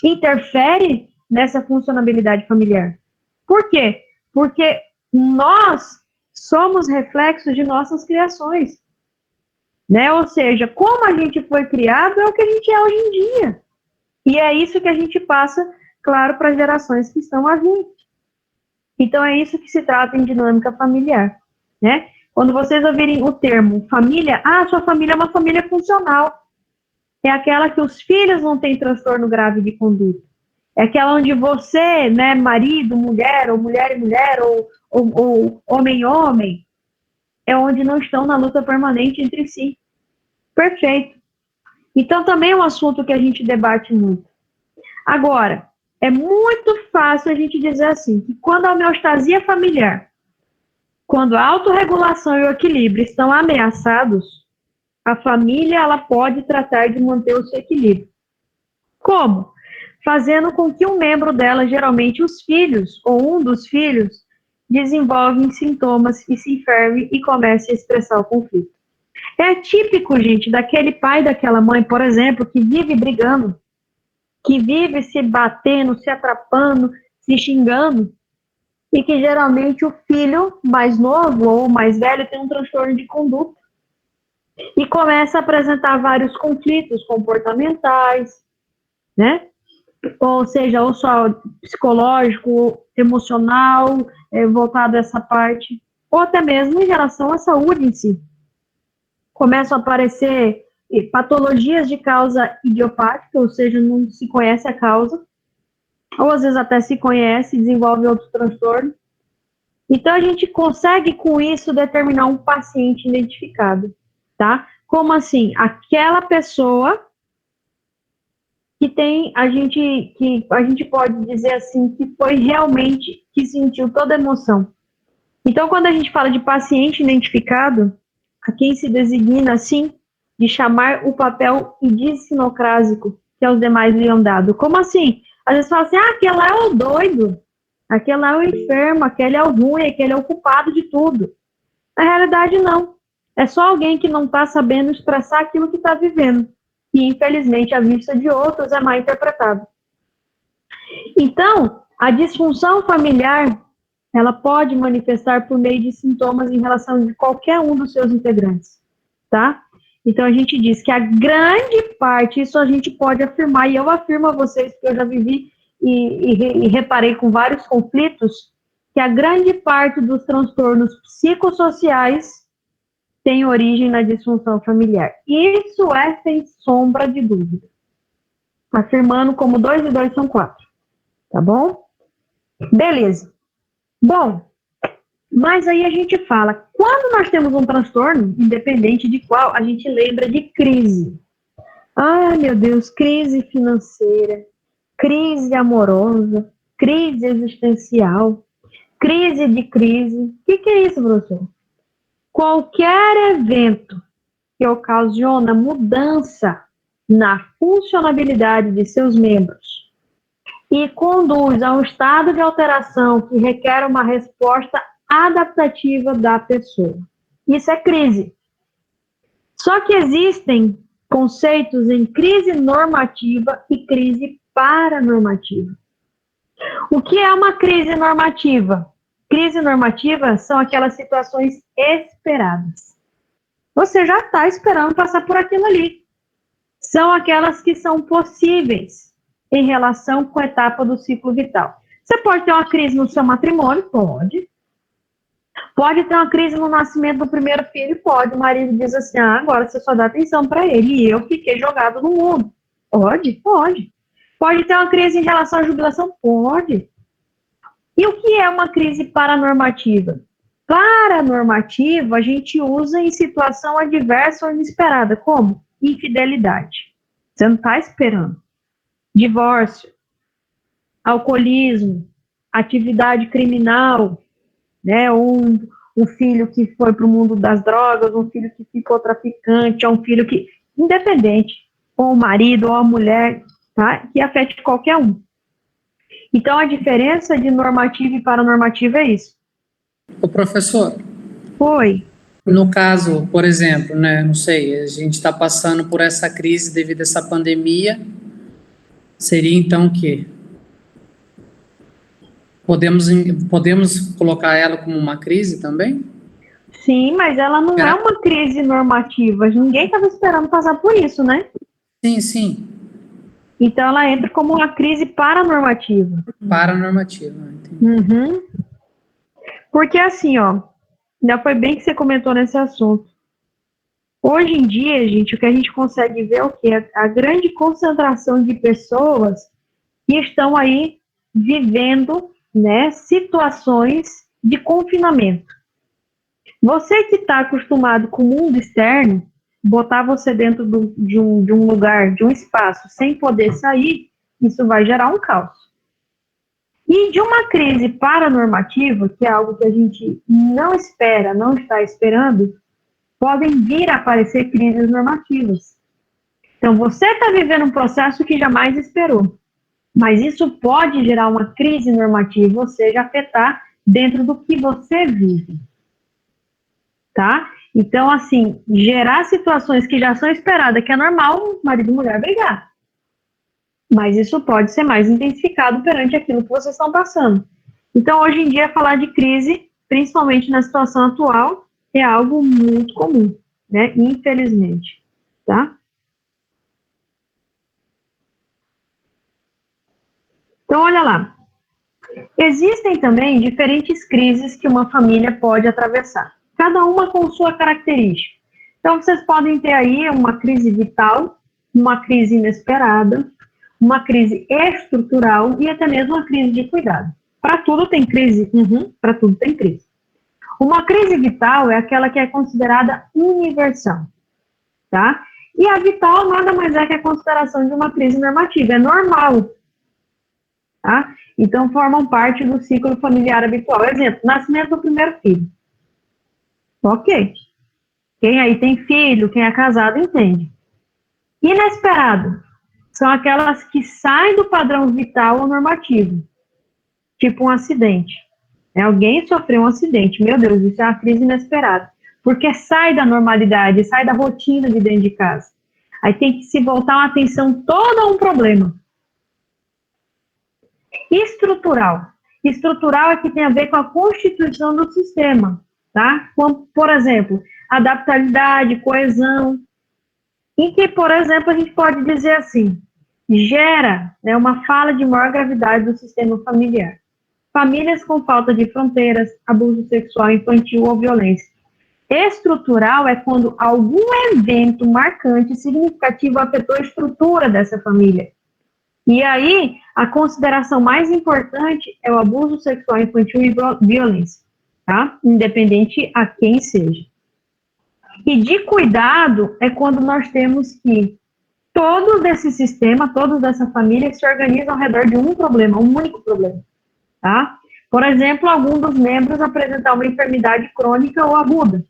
[SPEAKER 1] interfere nessa funcionabilidade familiar. Por quê? Porque nós somos reflexos de nossas criações. Né? Ou seja, como a gente foi criado é o que a gente é hoje em dia. E é isso que a gente passa, claro, para as gerações que estão a vir. Então, é isso que se trata em dinâmica familiar, né? Quando vocês ouvirem o termo família, sua família é uma família funcional. É aquela que os filhos não têm transtorno grave de conduta. É aquela onde você, né, marido, mulher, ou mulher e mulher, ou homem e homem, é onde não estão na luta permanente entre si. Perfeito. Então, também é um assunto que a gente debate muito. Agora, é muito fácil a gente dizer assim, que quando a homeostasia familiar, quando a autorregulação e o equilíbrio estão ameaçados, a família ela pode tratar de manter o seu equilíbrio. Como? Fazendo com que um membro dela, geralmente os filhos, ou um dos filhos, desenvolvem sintomas e se enferme e comece a expressar o conflito. É típico, gente, daquele pai, daquela mãe, por exemplo, que vive brigando, que vive se batendo, se atrapando, se xingando, e que geralmente o filho mais novo ou mais velho tem um transtorno de conduta e começa a apresentar vários conflitos comportamentais, né? Ou seja, ou só psicológico, emocional, voltado a essa parte, ou até mesmo em relação à saúde em si. Começam a aparecer patologias de causa idiopática, ou seja, não se conhece a causa, ou às vezes até se conhece e desenvolve outro transtorno. Então, a gente consegue, com isso, determinar um paciente identificado, tá? Como assim? Aquela pessoa que tem, a gente pode dizer assim, que foi realmente, que sentiu toda a emoção. Então, quando a gente fala de paciente identificado, a quem se designa, assim, de chamar o papel idissinocrásico que aos demais lhe é dado. Como assim? Às vezes fala assim, aquele lá é o doido, aquele lá é o enfermo, aquele é o ruim, aquele é o culpado de tudo. Na realidade, não. É só alguém que não está sabendo expressar aquilo que está vivendo. E, infelizmente, à vista de outros, é mal interpretado. Então, a disfunção familiar, ela pode manifestar por meio de sintomas em relação a qualquer um dos seus integrantes, tá? Então, a gente diz que a grande parte, isso a gente pode afirmar, e eu afirmo a vocês, que eu já vivi e reparei com vários conflitos, que a grande parte dos transtornos psicossociais tem origem na disfunção familiar. Isso é sem sombra de dúvida. Afirmando como 2 e 2 são 4. Tá bom? Beleza. Bom, mas aí a gente fala, quando nós temos um transtorno, independente de qual, a gente lembra de crise. Ai, meu Deus, crise financeira, crise amorosa, crise existencial, crise de crise. O que é isso, professor? Qualquer evento que ocasiona mudança na funcionabilidade de seus membros e conduz a um estado de alteração que requer uma resposta adaptativa da pessoa. Isso é crise. Só que existem conceitos em crise normativa e crise paranormativa. O que é uma crise normativa? Crise normativa são aquelas situações esperadas. Você já está esperando passar por aquilo ali. São aquelas que são possíveis em relação com a etapa do ciclo vital. Você pode ter uma crise no seu matrimônio? Pode. Pode ter uma crise no nascimento do primeiro filho? Pode. O marido diz assim, agora você só dá atenção para ele e eu fiquei jogado no mundo. Pode? Pode. Pode ter uma crise em relação à jubilação? Pode. E o que é uma crise paranormativa? Paranormativa a gente usa em situação adversa ou inesperada. Como? Infidelidade. Você não está esperando. Divórcio, alcoolismo, atividade criminal, né? Um filho que foi para o mundo das drogas, um filho que ficou traficante, ou um filho que, independente, ou o marido, ou a mulher, tá? Que afete qualquer um. Então, a diferença de normativa e paranormativa é isso.
[SPEAKER 3] O professor.
[SPEAKER 1] Oi.
[SPEAKER 3] No caso, por exemplo, né, não sei, a gente está passando por essa crise devido a essa pandemia, seria então o quê? Podemos colocar ela como uma crise também?
[SPEAKER 1] Sim, mas ela não é uma crise normativa. Ninguém estava esperando passar por isso, né?
[SPEAKER 3] Sim, sim.
[SPEAKER 1] Então, ela entra como uma crise paranormativa.
[SPEAKER 3] Paranormativa, entendi.
[SPEAKER 1] Uhum. Porque assim, ó, ainda foi bem que você comentou nesse assunto. Hoje em dia, gente, o que a gente consegue ver é o quê? A grande concentração de pessoas que estão aí vivendo, né, situações de confinamento. Você que está acostumado com o mundo externo, botar você dentro de um lugar, de um espaço, sem poder sair, isso vai gerar um caos. E de uma crise paranormativa, que é algo que a gente não espera, não está esperando, podem vir a aparecer crises normativas. Então, você está vivendo um processo que jamais esperou, mas isso pode gerar uma crise normativa, ou seja, afetar dentro do que você vive. Tá? Então, assim, gerar situações que já são esperadas, que é normal marido e mulher brigar. Mas isso pode ser mais intensificado perante aquilo que vocês estão passando. Então, hoje em dia, falar de crise, principalmente na situação atual, é algo muito comum, né? Infelizmente, tá? Então, olha lá. Existem também diferentes crises que uma família pode atravessar, cada uma com sua característica. Então, vocês podem ter aí uma crise vital, uma crise inesperada, uma crise estrutural e até mesmo uma crise de cuidado. Para tudo tem crise? Para tudo tem crise. Uma crise vital é aquela que é considerada universal, tá? E a vital nada mais é que a consideração de uma crise normativa, é normal, tá? Então, formam parte do ciclo familiar habitual. Exemplo, nascimento do primeiro filho. Ok. Quem aí tem filho, quem é casado, entende. Inesperado são aquelas que saem do padrão vital ou normativo, tipo um acidente. Alguém sofreu um acidente, meu Deus, isso é uma crise inesperada, porque sai da normalidade, sai da rotina de dentro de casa. Aí tem que se voltar uma atenção toda a um problema. Estrutural. Estrutural é que tem a ver com a constituição do sistema, tá? Como, por exemplo, adaptabilidade, coesão, em que, por exemplo, a gente pode dizer assim, gera, né, uma fala de maior gravidade do sistema familiar. Famílias com falta de fronteiras, abuso sexual infantil ou violência. Estrutural é quando algum evento marcante, significativo, afetou a estrutura dessa família. E aí, a consideração mais importante é o abuso sexual infantil e violência, tá? Independente a quem seja. E de cuidado é quando nós temos que todos desse sistema, todos dessa família se organizam ao redor de um problema, um único problema, tá? Por exemplo, algum dos membros apresentar uma enfermidade crônica ou aguda,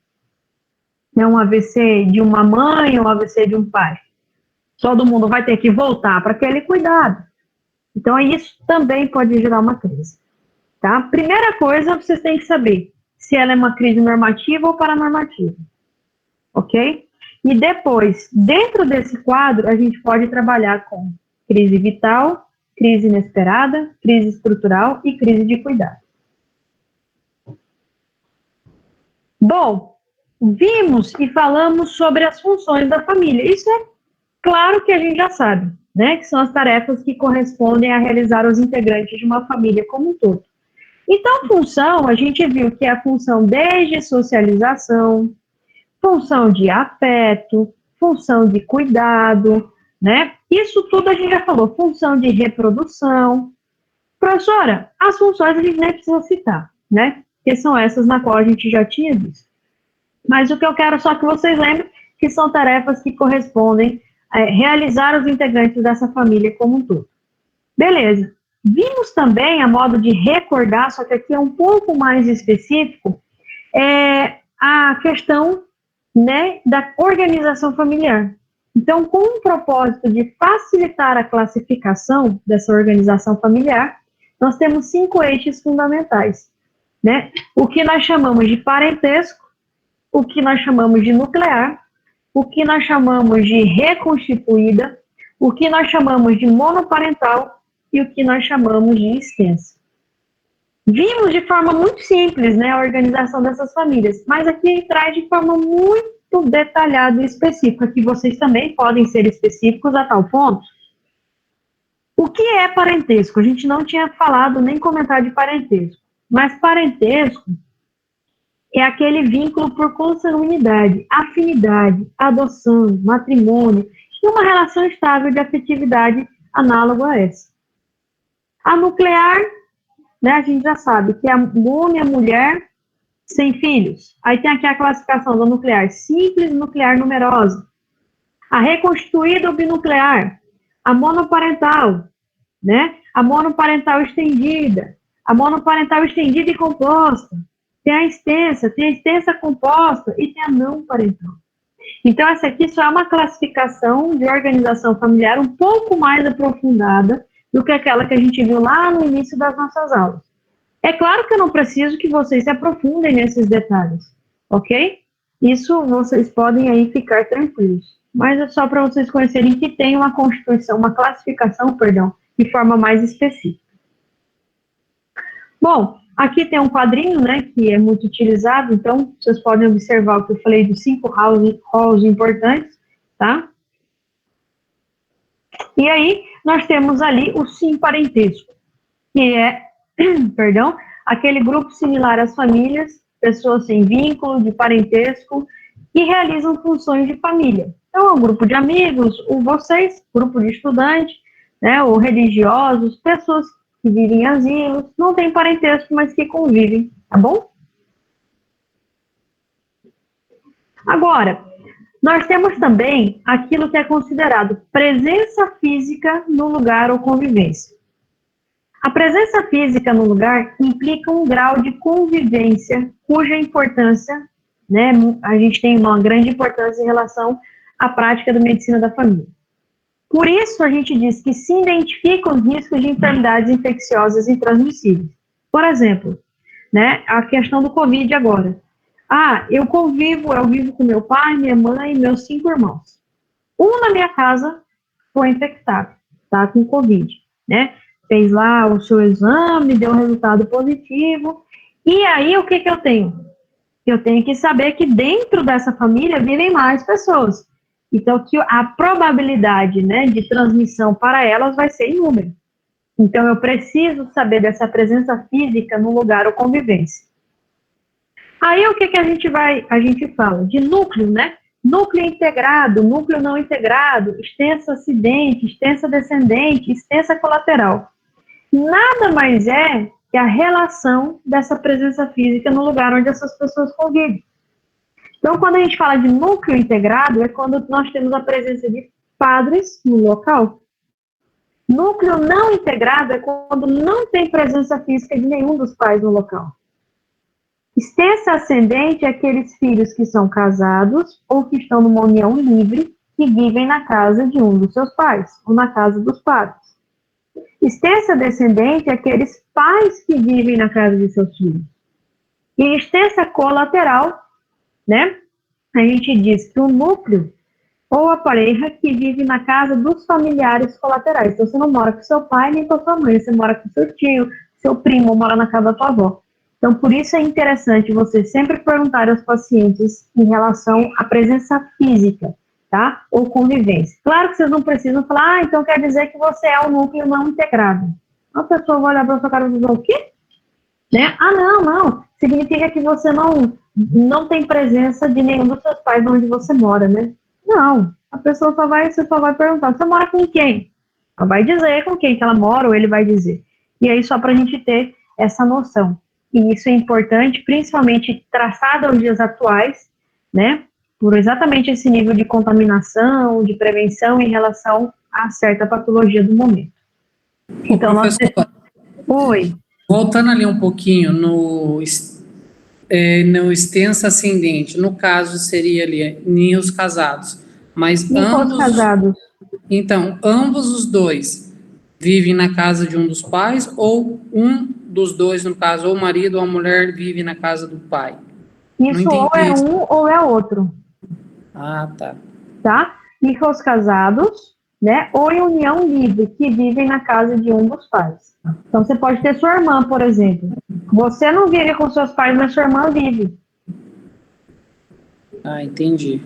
[SPEAKER 1] né? Um AVC de uma mãe ou um AVC de um pai. Todo mundo vai ter que voltar para aquele cuidado. Então, isso também pode gerar uma crise, tá? Primeira coisa, vocês têm que saber se ela é uma crise normativa ou paranormativa, ok? E depois, dentro desse quadro, a gente pode trabalhar com crise vital, crise inesperada, crise estrutural e crise de cuidado. Bom, vimos e falamos sobre as funções da família. Isso é claro que a gente já sabe, né? Que são as tarefas que correspondem a realizar os integrantes de uma família como um todo. Então, função, a gente viu que é a função desde socialização, função de afeto, função de cuidado, né? Isso tudo a gente já falou, função de reprodução. Professora, as funções a gente nem precisa citar, né? Que são essas na qual a gente já tinha visto. Mas o que eu quero só que vocês lembrem que são tarefas que correspondem a realizar os integrantes dessa família como um todo. Beleza. Vimos também, a modo de recordar, só que aqui é um pouco mais específico, a questão, né, da organização familiar. Então, com o propósito de facilitar a classificação dessa organização familiar, nós temos 5 eixos fundamentais, né? O que nós chamamos de parentesco, o que nós chamamos de nuclear, o que nós chamamos de reconstituída, o que nós chamamos de monoparental e o que nós chamamos de extensa. Vimos de forma muito simples, né, a organização dessas famílias, mas aqui traz de forma muito detalhada e específica, que vocês também podem ser específicos a tal ponto. O que é parentesco? A gente não tinha falado nem comentado de parentesco, mas parentesco é aquele vínculo por consanguinidade, afinidade, adoção, matrimônio e uma relação estável de afetividade análogo a essa. A nuclear, né, a gente já sabe que é o homem e a mulher sem filhos. Aí tem aqui a classificação do nuclear simples, nuclear numerosa. A reconstituída ou binuclear, a monoparental, né? A monoparental estendida, a monoparental estendida e composta. Tem a extensa composta e tem a não parental. Então, essa aqui só é uma classificação de organização familiar um pouco mais aprofundada do que aquela que a gente viu lá no início das nossas aulas. É claro que eu não preciso que vocês se aprofundem nesses detalhes, ok? Isso vocês podem aí ficar tranquilos. Mas é só para vocês conhecerem que tem uma constituição, uma classificação, perdão, de forma mais específica. Bom, aqui tem um quadrinho, né, que é muito utilizado, então vocês podem observar o que eu falei dos 5 roles importantes, tá? E aí, nós temos ali o sim parentesco, que é, perdão, aquele grupo similar às famílias, pessoas sem vínculo, de parentesco, que realizam funções de família. Então, é um grupo de amigos, ou vocês, grupo de estudantes, né, ou religiosos, pessoas que vivem em asilos, não tem parentesco, mas que convivem, tá bom? Agora, nós temos também aquilo que é considerado presença física no lugar ou convivência. A presença física no lugar implica um grau de convivência cuja importância, né, a gente tem uma grande importância em relação à prática da medicina da família. Por isso, a gente diz que se identificam os riscos de enfermidades infecciosas e transmissíveis. Por exemplo, né, a questão do Covid agora. Eu vivo com meu pai, minha mãe e meus 5 irmãos. Um na minha casa foi infectado, tá, com Covid, né? Fez lá o seu exame, deu um resultado positivo. E aí, o que eu tenho? Eu tenho que saber que dentro dessa família vivem mais pessoas. Então, que a probabilidade, né, de transmissão para elas vai ser em número. Então, eu preciso saber dessa presença física no lugar ou convivência. Aí, o que a gente fala? De núcleo, né? Núcleo integrado, núcleo não integrado, extensa acidente, extensa descendente, extensa colateral. Nada mais é que a relação dessa presença física no lugar onde essas pessoas convivem. Então, quando a gente fala de núcleo integrado, é quando nós temos a presença de padres no local. Núcleo não integrado é quando não tem presença física de nenhum dos pais no local. Extensa ascendente é aqueles filhos que são casados ou que estão numa união livre que vivem na casa de um dos seus pais ou na casa dos padres. Extensa descendente é aqueles pais que vivem na casa de seus filhos. E extensa colateral, né? A gente diz que o núcleo ou a pareja que vive na casa dos familiares colaterais. Então, você não mora com seu pai nem com sua mãe, você mora com seu tio, seu primo, ou mora na casa da tua avó. Então, por isso é interessante você sempre perguntar aos pacientes em relação à presença física, tá? Ou convivência. Claro que vocês não precisam falar, então quer dizer que você é um núcleo não integrado. A pessoa vai olhar para a sua cara e dizer, o quê? Né? Não. Significa que você não tem presença de nenhum dos seus pais onde você mora, né? Não. A pessoa você só vai perguntar, você mora com quem? Ela vai dizer com quem que ela mora, ou ele vai dizer. E aí, só para a gente ter essa noção. E isso é importante, principalmente traçado aos dias atuais, né? Por exatamente esse nível de contaminação, de prevenção em relação a certa patologia do momento. Então, Oi.
[SPEAKER 3] Voltando ali um pouquinho no extensa ascendente, no caso seria ali ninhos casados, mas ambos
[SPEAKER 1] casados.
[SPEAKER 3] Então, ambos os dois vivem na casa de um dos pais ou um dos dois, no caso, ou o marido ou a mulher vive na casa do pai?
[SPEAKER 1] Isso ou é um ou é outro.
[SPEAKER 3] Ah, tá.
[SPEAKER 1] Tá? Hijos casados, né? Ou em união livre, que vivem na casa de um dos pais. Então, você pode ter sua irmã, por exemplo. Você não vive com seus pais, mas sua irmã vive.
[SPEAKER 3] Ah, entendi.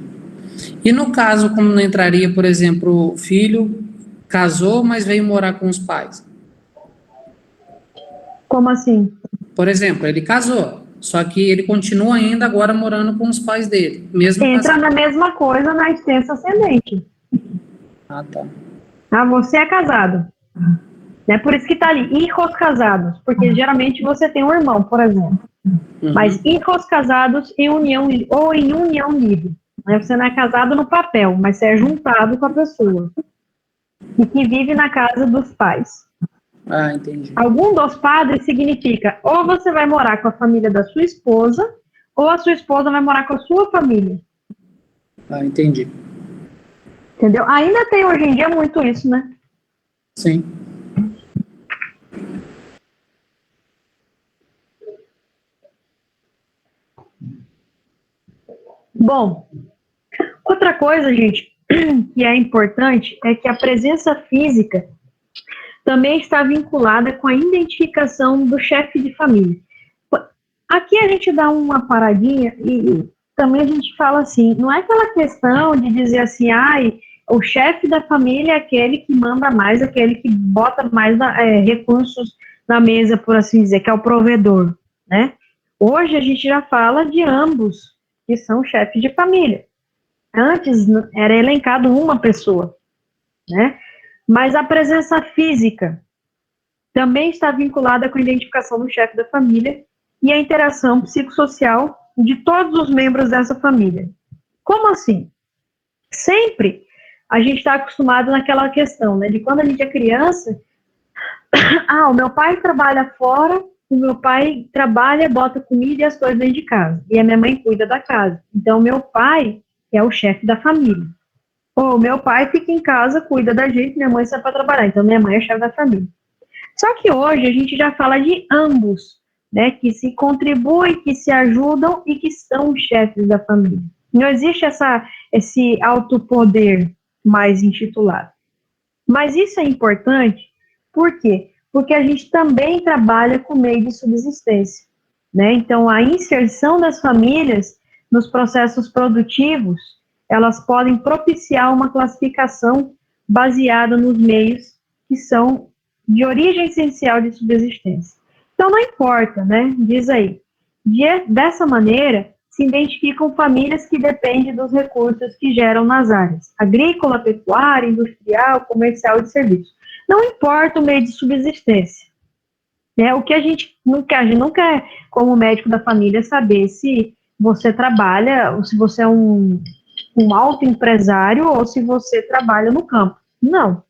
[SPEAKER 3] E no caso, como não entraria, por exemplo, o filho casou, mas veio morar com os pais?
[SPEAKER 1] Como assim?
[SPEAKER 3] Por exemplo, ele casou, só que ele continua ainda agora morando com os pais dele. Mesmo
[SPEAKER 1] entra na mesma coisa na extensa ascendente.
[SPEAKER 3] Ah, tá.
[SPEAKER 1] Você é casado. É por isso que tá ali, hijos casados, porque geralmente você tem um irmão, por exemplo. Mas hijos casados em união ou em união livre. Né? Você não é casado no papel, mas você é juntado com a pessoa e que vive na casa dos pais.
[SPEAKER 3] Ah, entendi.
[SPEAKER 1] Algum dos padres significa ou você vai morar com a família da sua esposa ou a sua esposa vai morar com a sua família.
[SPEAKER 3] Ah, entendi.
[SPEAKER 1] Entendeu? Ainda tem hoje em dia muito isso, né?
[SPEAKER 3] Sim.
[SPEAKER 1] Bom, outra coisa, gente, que é importante é que a presença física também está vinculada com a identificação do chefe de família. Aqui a gente dá uma paradinha e também a gente fala assim, não é aquela questão de dizer assim, ai, o chefe da família é aquele que manda mais, aquele que bota mais recursos na mesa, por assim dizer, que é o provedor, né? Hoje a gente já fala de ambos, que são chefes de família. Antes era elencado uma pessoa, né? Mas a presença física também está vinculada com a identificação do chefe da família e a interação psicossocial de todos os membros dessa família. Como assim? Sempre a gente está acostumado naquela questão, né? De quando a gente é criança, o meu pai trabalha fora, o meu pai trabalha, bota comida e as coisas dentro de casa, e a minha mãe cuida da casa. Então, meu pai é o chefe da família. Ou meu pai fica em casa, cuida da gente, minha mãe sai para trabalhar, então minha mãe é chefe da família. Só que hoje a gente já fala de ambos, né, que se contribuem, que se ajudam e que são chefes da família. Não existe esse autopoder mais intitulado. Mas isso é importante, por quê? Porque a gente também trabalha com meio de subsistência, né? Então, a inserção das famílias nos processos produtivos, elas podem propiciar uma classificação baseada nos meios que são de origem essencial de subsistência. Então, não importa, né? Diz aí. Dessa maneira, se identificam famílias que dependem dos recursos que geram nas áreas agrícola, pecuária, industrial, comercial e de serviços. Não importa o meio de subsistência. Né? O que a gente não quer, como médico da família, saber se você trabalha, ou se você é um autoempresário ou se você trabalha no campo. Não.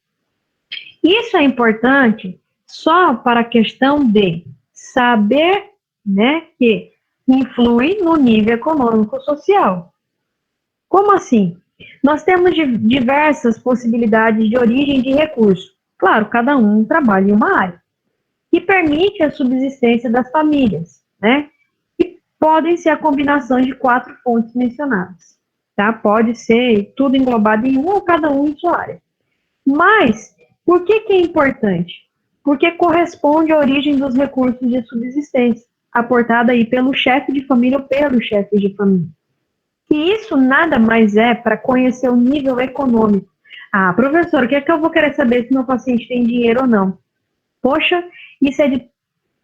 [SPEAKER 1] Isso é importante só para a questão de saber, né, que influi no nível econômico-social. Como assim? Nós temos diversas possibilidades de origem de recurso. Claro, cada um trabalha em uma área. Que permite a subsistência das famílias, né? Que podem ser a combinação de 4 fontes mencionadas. Tá? Pode ser tudo englobado em uma ou cada um em sua área. Mas, por que é importante? Porque corresponde à origem dos recursos de subsistência, aportada aí pelo chefe de família ou pelos chefes de família. E isso nada mais é para conhecer o nível econômico. Ah, professor, o que é que eu vou querer saber se meu paciente tem dinheiro ou não? Poxa, isso é de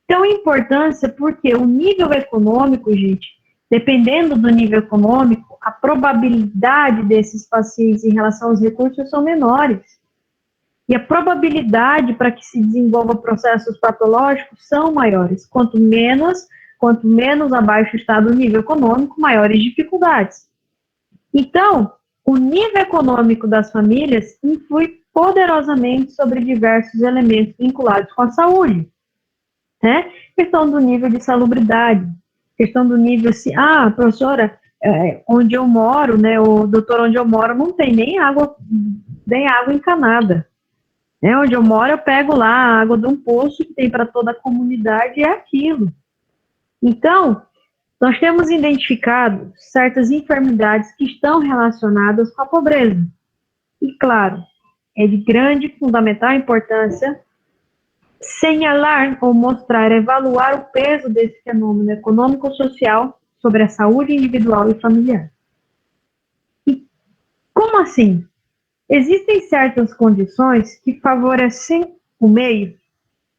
[SPEAKER 1] tão importância porque o nível econômico, gente, dependendo do nível econômico, a probabilidade desses pacientes em relação aos recursos são menores. E a probabilidade para que se desenvolva processos patológicos são maiores. Quanto menos abaixo está do nível econômico, maiores dificuldades. Então, o nível econômico das famílias influi poderosamente sobre diversos elementos vinculados com a saúde. Né? Questão do nível de salubridade, questão do nível se, professora, onde eu moro, né, o doutor onde eu moro não tem nem água encanada. Né? Onde eu moro eu pego lá a água de um poço que tem para toda a comunidade e é aquilo. Então, nós temos identificado certas enfermidades que estão relacionadas com a pobreza. E, claro, é de grande fundamental importância señalar ou mostrar, evaluar o peso desse fenômeno econômico-social sobre a saúde individual e familiar. E como assim? Existem certas condições que favorecem o meio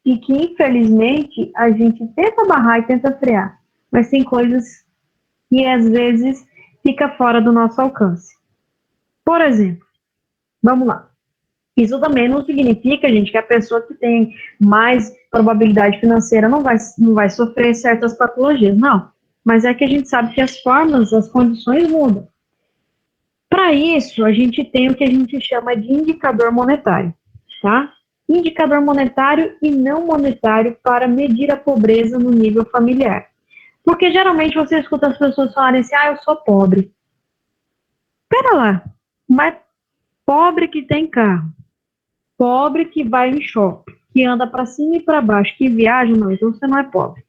[SPEAKER 1] e que, infelizmente, a gente tenta barrar e tenta frear, mas tem coisas que, às vezes, fica fora do nosso alcance. Por exemplo, vamos lá. Isso também não significa, gente, que a pessoa que tem mais probabilidade financeira não vai sofrer certas patologias, não. Mas é que a gente sabe que as formas, as condições mudam. Para isso, a gente tem o que a gente chama de indicador monetário, tá? Indicador monetário e não monetário para medir a pobreza no nível familiar. Porque geralmente você escuta as pessoas falarem assim, eu sou pobre. Pera lá, mas pobre que tem carro, pobre que vai em shopping, que anda para cima e para baixo, que viaja, não, então você não é pobre,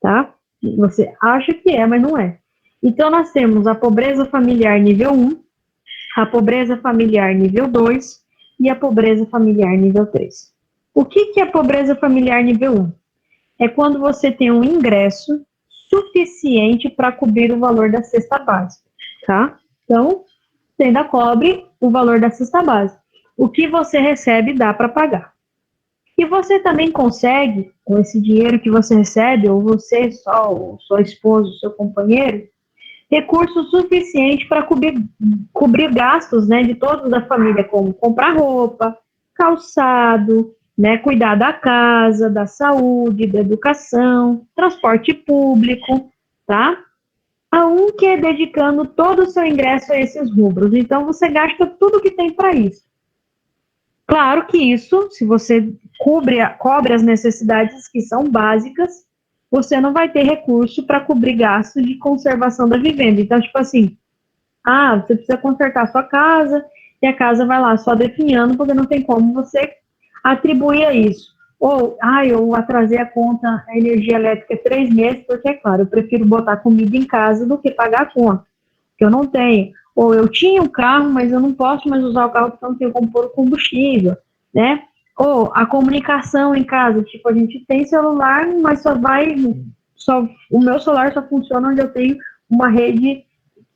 [SPEAKER 1] tá? Você acha que é, mas não é. Então nós temos a pobreza familiar nível 1, a pobreza familiar nível 2 e a pobreza familiar nível 3. O que é a pobreza familiar nível 1? É quando você tem um ingresso suficiente para cobrir o valor da cesta básica, tá? Então, você ainda cobre o valor da cesta básica. O que você recebe dá para pagar. E você também consegue, com esse dinheiro que você recebe, ou você só, ou sua esposa, seu companheiro, recurso suficiente para cobrir gastos, né, de todos da família, como comprar roupa, calçado, né, cuidar da casa, da saúde, da educação, transporte público, tá? Há um que é dedicando todo o seu ingresso a esses rubros. Então, você gasta tudo que tem para isso. Claro que isso, se você cobre as necessidades que são básicas, você não vai ter recurso para cobrir gastos de conservação da vivenda. Então, tipo assim, você precisa consertar a sua casa e a casa vai lá só definhando, porque não tem como você atribuir a isso. Ou, eu atrasei a conta, a energia elétrica 3 meses, porque, é claro, eu prefiro botar comida em casa do que pagar a conta, que eu não tenho. Ou eu tinha um carro, mas eu não posso mais usar o carro porque eu não tenho como pôr o combustível, né? Ou a comunicação em casa, tipo, a gente tem celular, mas o meu celular só funciona onde eu tenho uma rede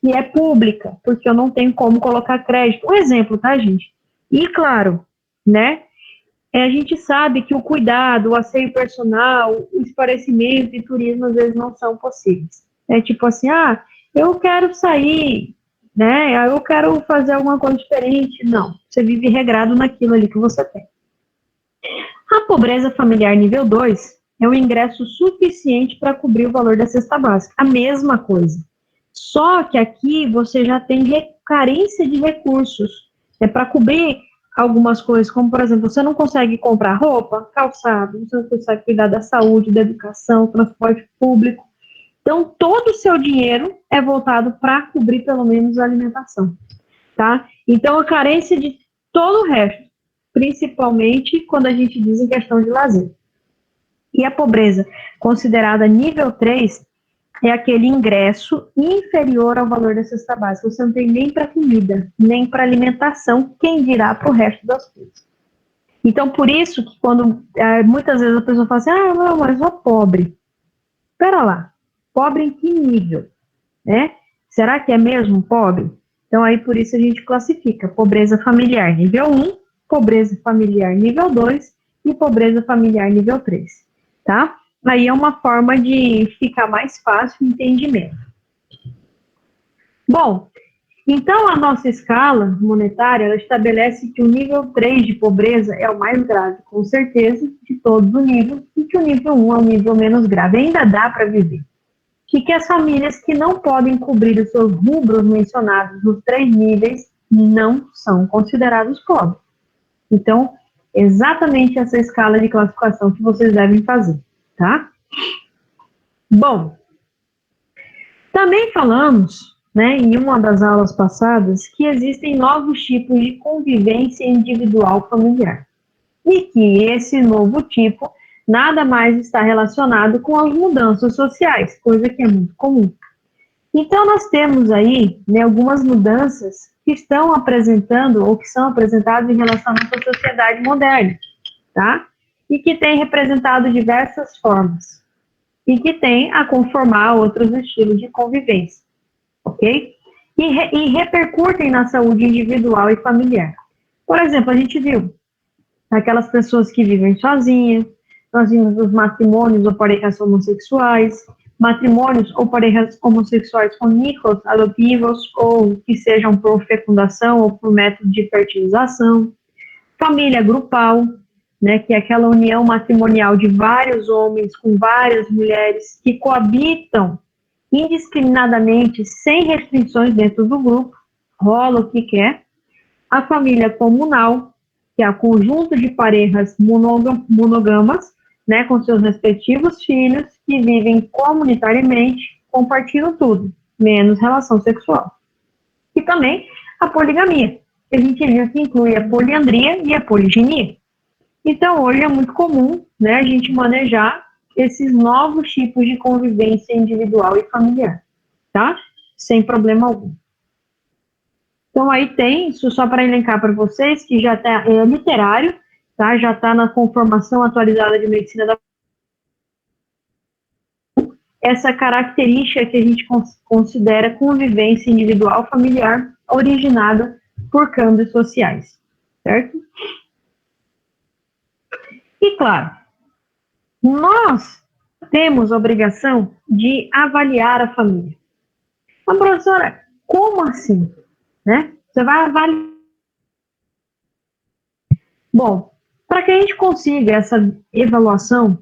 [SPEAKER 1] que é pública, porque eu não tenho como colocar crédito. Um exemplo, tá, gente? E, claro, né, a gente sabe que o cuidado, o asseio personal, o esclarecimento e turismo, às vezes, não são possíveis. É tipo assim, eu quero sair, né, eu quero fazer alguma coisa diferente. Não, você vive regrado naquilo ali que você tem. A pobreza familiar nível 2 é o ingresso suficiente para cobrir o valor da cesta básica. A mesma coisa. Só que aqui você já tem carência de recursos. É para cobrir algumas coisas, como, por exemplo, você não consegue comprar roupa, calçado, você não consegue cuidar da saúde, da educação, transporte público. Então, todo o seu dinheiro é voltado para cobrir, pelo menos, a alimentação, tá? Então, a carência de todo o resto, principalmente quando a gente diz em questão de lazer. E a pobreza, considerada nível 3, é aquele ingresso inferior ao valor da cesta básica. Você não tem nem para comida, nem para alimentação, quem dirá para o resto das coisas. Então, por isso que quando muitas vezes a pessoa fala assim, não, mas eu sou pobre. Espera lá, pobre em que nível? Né? Será que é mesmo pobre? Então, aí por isso a gente classifica pobreza familiar nível 1, pobreza familiar nível 2 e pobreza familiar nível 3, tá? Aí é uma forma de ficar mais fácil o entendimento. Bom, então a nossa escala monetária, ela estabelece que o nível 3 de pobreza é o mais grave, com certeza, de todos os níveis, e que o nível 1 é o nível menos grave. Ainda dá para viver. E que as famílias que não podem cobrir os seus rubros mencionados nos 3 níveis não são considerados pobres. Então, exatamente essa escala de classificação que vocês devem fazer, tá? Bom, também falamos, né, em uma das aulas passadas, que existem novos tipos de convivência individual familiar. E que esse novo tipo nada mais está relacionado com as mudanças sociais, coisa que é muito comum. Então, nós temos aí, né, algumas mudanças que estão apresentando, ou que são apresentadas em relação à nossa sociedade moderna, tá? E que tem representado diversas formas, e que tem a conformar outros estilos de convivência, ok? E repercutem na saúde individual e familiar. Por exemplo, a gente viu aquelas pessoas que vivem sozinhas, nós vimos os matrimônios ou parejas homossexuais, matrimônios ou parejas homossexuais com níqueis adotivos, ou que sejam por fecundação ou por método de fertilização. família grupal, né, que é aquela união matrimonial de vários homens com várias mulheres que coabitam indiscriminadamente, sem restrições dentro do grupo, rola o que quer. A família comunal, que é o conjunto de parejas monogamas, né, com seus respectivos filhos, que vivem comunitariamente, compartilham tudo, menos relação sexual. E também a poligamia, que a gente viu que inclui a poliandria e a poliginia. Então, hoje é muito comum, né, a gente manejar esses novos tipos de convivência individual e familiar, tá? Sem problema algum. Então, aí tem, isso só para elencar para vocês, que já tá, é literário, tá? Já está na conformação atualizada de medicina da essa característica que a gente considera convivência individual familiar originada por câmbios sociais, certo? E, claro, nós temos a obrigação de avaliar a família. Mas, professora, como assim? Né? Você vai avaliar. Bom, para que a gente consiga essa avaliação,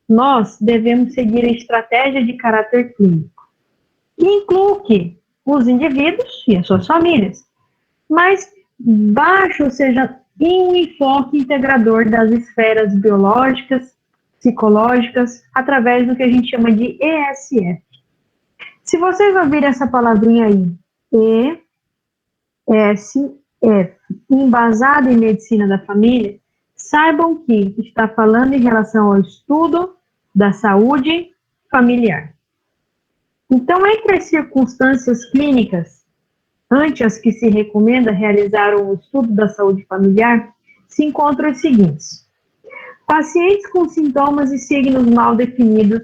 [SPEAKER 1] nós devemos seguir a estratégia de caráter clínico, que inclui o quê? Os indivíduos e as suas famílias, mas baixo, ou seja, em um enfoque integrador das esferas biológicas, psicológicas, através do que a gente chama de ESF. Se vocês ouvirem essa palavrinha aí, ESF, embasado em medicina da família, saibam que está falando em relação ao estudo da saúde familiar. Então, entre as circunstâncias clínicas, ante as que se recomenda realizar o estudo da saúde familiar, se encontram os seguintes: pacientes com sintomas e signos mal definidos,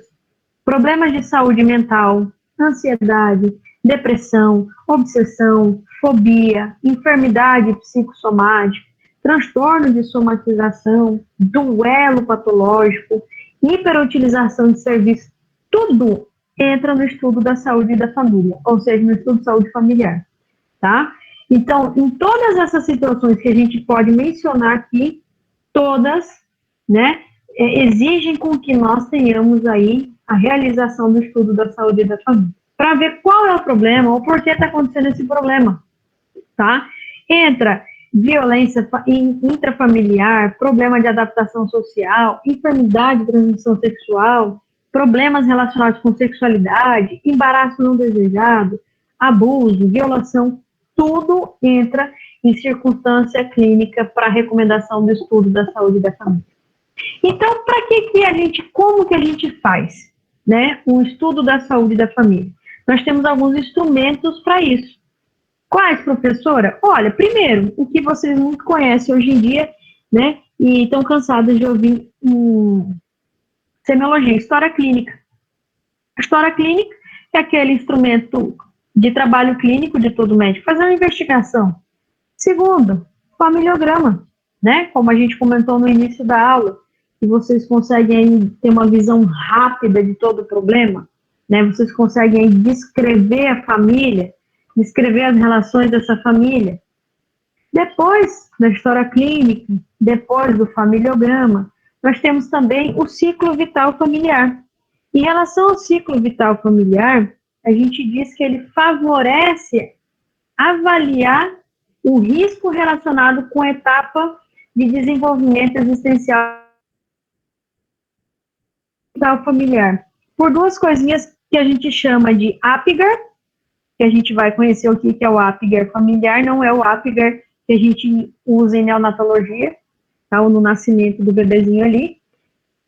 [SPEAKER 1] problemas de saúde mental, ansiedade, depressão, obsessão, fobia, enfermidade psicossomática, transtorno de somatização, duelo patológico, hiperutilização de serviço, tudo entra no estudo da saúde da família, ou seja, no estudo de saúde familiar, tá? Então, em todas essas situações que a gente pode mencionar aqui, todas, né, exigem com que nós tenhamos aí a realização do estudo da saúde da família, para ver qual é o problema ou por que está acontecendo esse problema, tá? Entra violência intrafamiliar, problema de adaptação social, enfermidade de transmissão sexual, problemas relacionados com sexualidade, embaraço não desejado, abuso, violação, tudo entra em circunstância clínica para recomendação do estudo da saúde da família. Então, para que a gente, como que a gente faz, né, o estudo da saúde da família? Nós temos alguns instrumentos para isso. Quais, professora? Olha, primeiro, o que vocês muito conhecem hoje em dia, né, e estão cansados de ouvir semiologia, história clínica. A história clínica é aquele instrumento de trabalho clínico de todo médico, fazer uma investigação. Segundo, familiograma, né, como a gente comentou no início da aula, que vocês conseguem aí ter uma visão rápida de todo o problema, né, vocês conseguem aí descrever a família, descrever as relações dessa família. Depois da história clínica, depois do familiograma, nós temos também o ciclo vital familiar. Em relação ao ciclo vital familiar, a gente diz que ele favorece avaliar o risco relacionado com a etapa de desenvolvimento existencial familiar. Por duas coisinhas que a gente chama de Apgar, que a gente vai conhecer o que é o Apgar familiar, não é o Apgar que a gente usa em neonatologia, tá? Ou no nascimento do bebezinho ali.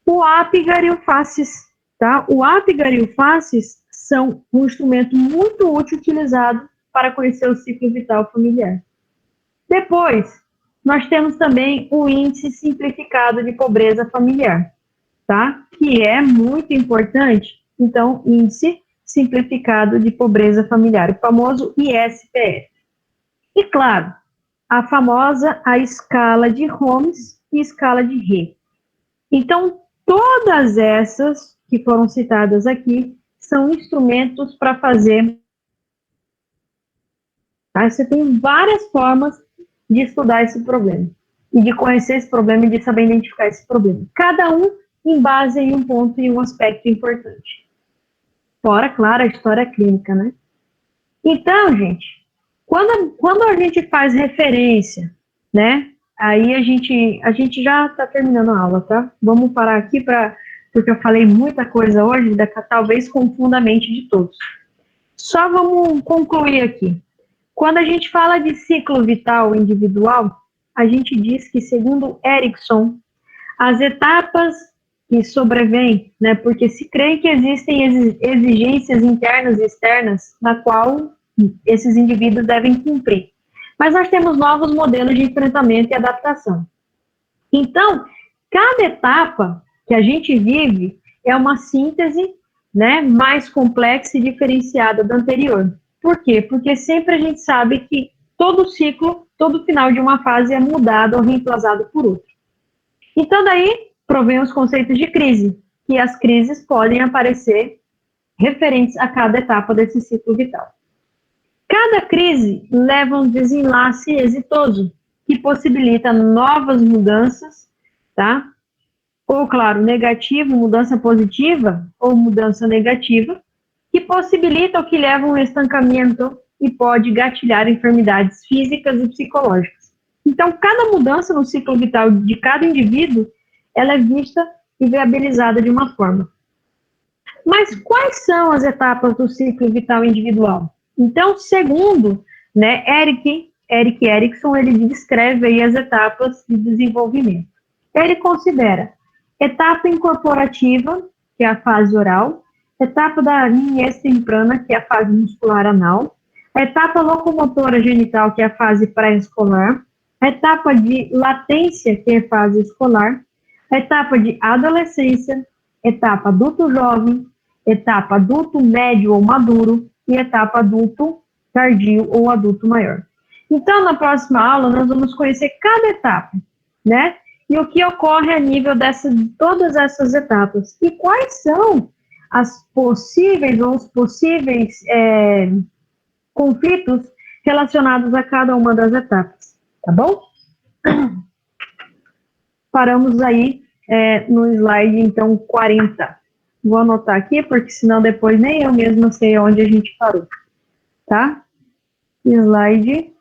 [SPEAKER 1] O Apgar e o FACES, tá? O Apgar e o FACES são um instrumento muito útil utilizado para conhecer o ciclo vital familiar. Depois, nós temos também o índice simplificado de pobreza familiar, tá? Que é muito importante. Então, índice simplificado de pobreza familiar, o famoso ISPF. E, claro, a escala de Holmes e escala de Rê. Então, todas essas que foram citadas aqui são instrumentos para fazer. Tá? Você tem várias formas de estudar esse problema. e de conhecer esse problema e de saber identificar esse problema. Cada um em base em um ponto e um aspecto importante. Fora, claro, a história clínica, né? Então, gente, quando a gente faz referência, né? Aí a gente já está terminando a aula, tá? Vamos parar aqui porque eu falei muita coisa hoje, talvez confunda a mente de todos. Só vamos concluir aqui. Quando a gente fala de ciclo vital individual, a gente diz que, segundo Erickson, as etapas que sobrevêm, né, porque se crê que existem exigências internas e externas na qual esses indivíduos devem cumprir. Mas nós temos novos modelos de enfrentamento e adaptação. Então, cada etapa que a gente vive é uma síntese, né, mais complexa e diferenciada da anterior. Por quê? Porque sempre a gente sabe que todo ciclo, todo final de uma fase é mudado ou reemplazado por outro. Então, daí, provém os conceitos de crise, que as crises podem aparecer referentes a cada etapa desse ciclo vital. Cada crise leva a um desenlace exitoso, que possibilita novas mudanças, tá? Ou, claro, negativo, mudança positiva, ou mudança negativa, que possibilita ou que leva a um estancamento e pode gatilhar enfermidades físicas e psicológicas. Então, cada mudança no ciclo vital de cada indivíduo, ela é vista e viabilizada de uma forma. Mas quais são as etapas do ciclo vital individual? Então, segundo, né, Erik Erikson, ele descreve aí as etapas de desenvolvimento. Ele considera etapa incorporativa, que é a fase oral, etapa da niñez temprana, que é a fase muscular anal, a etapa locomotora genital, que é a fase pré-escolar, a etapa de latência, que é a fase escolar, a etapa de adolescência, etapa adulto jovem, etapa adulto médio ou maduro e etapa adulto tardio ou adulto maior. Então, na próxima aula, nós vamos conhecer cada etapa, né? E o que ocorre a nível de todas essas etapas. E quais são as possíveis ou os possíveis conflitos relacionados a cada uma das etapas, tá bom? Paramos aí no slide, então, 40. Vou anotar aqui, porque senão depois nem eu mesma sei onde a gente parou, tá? Slide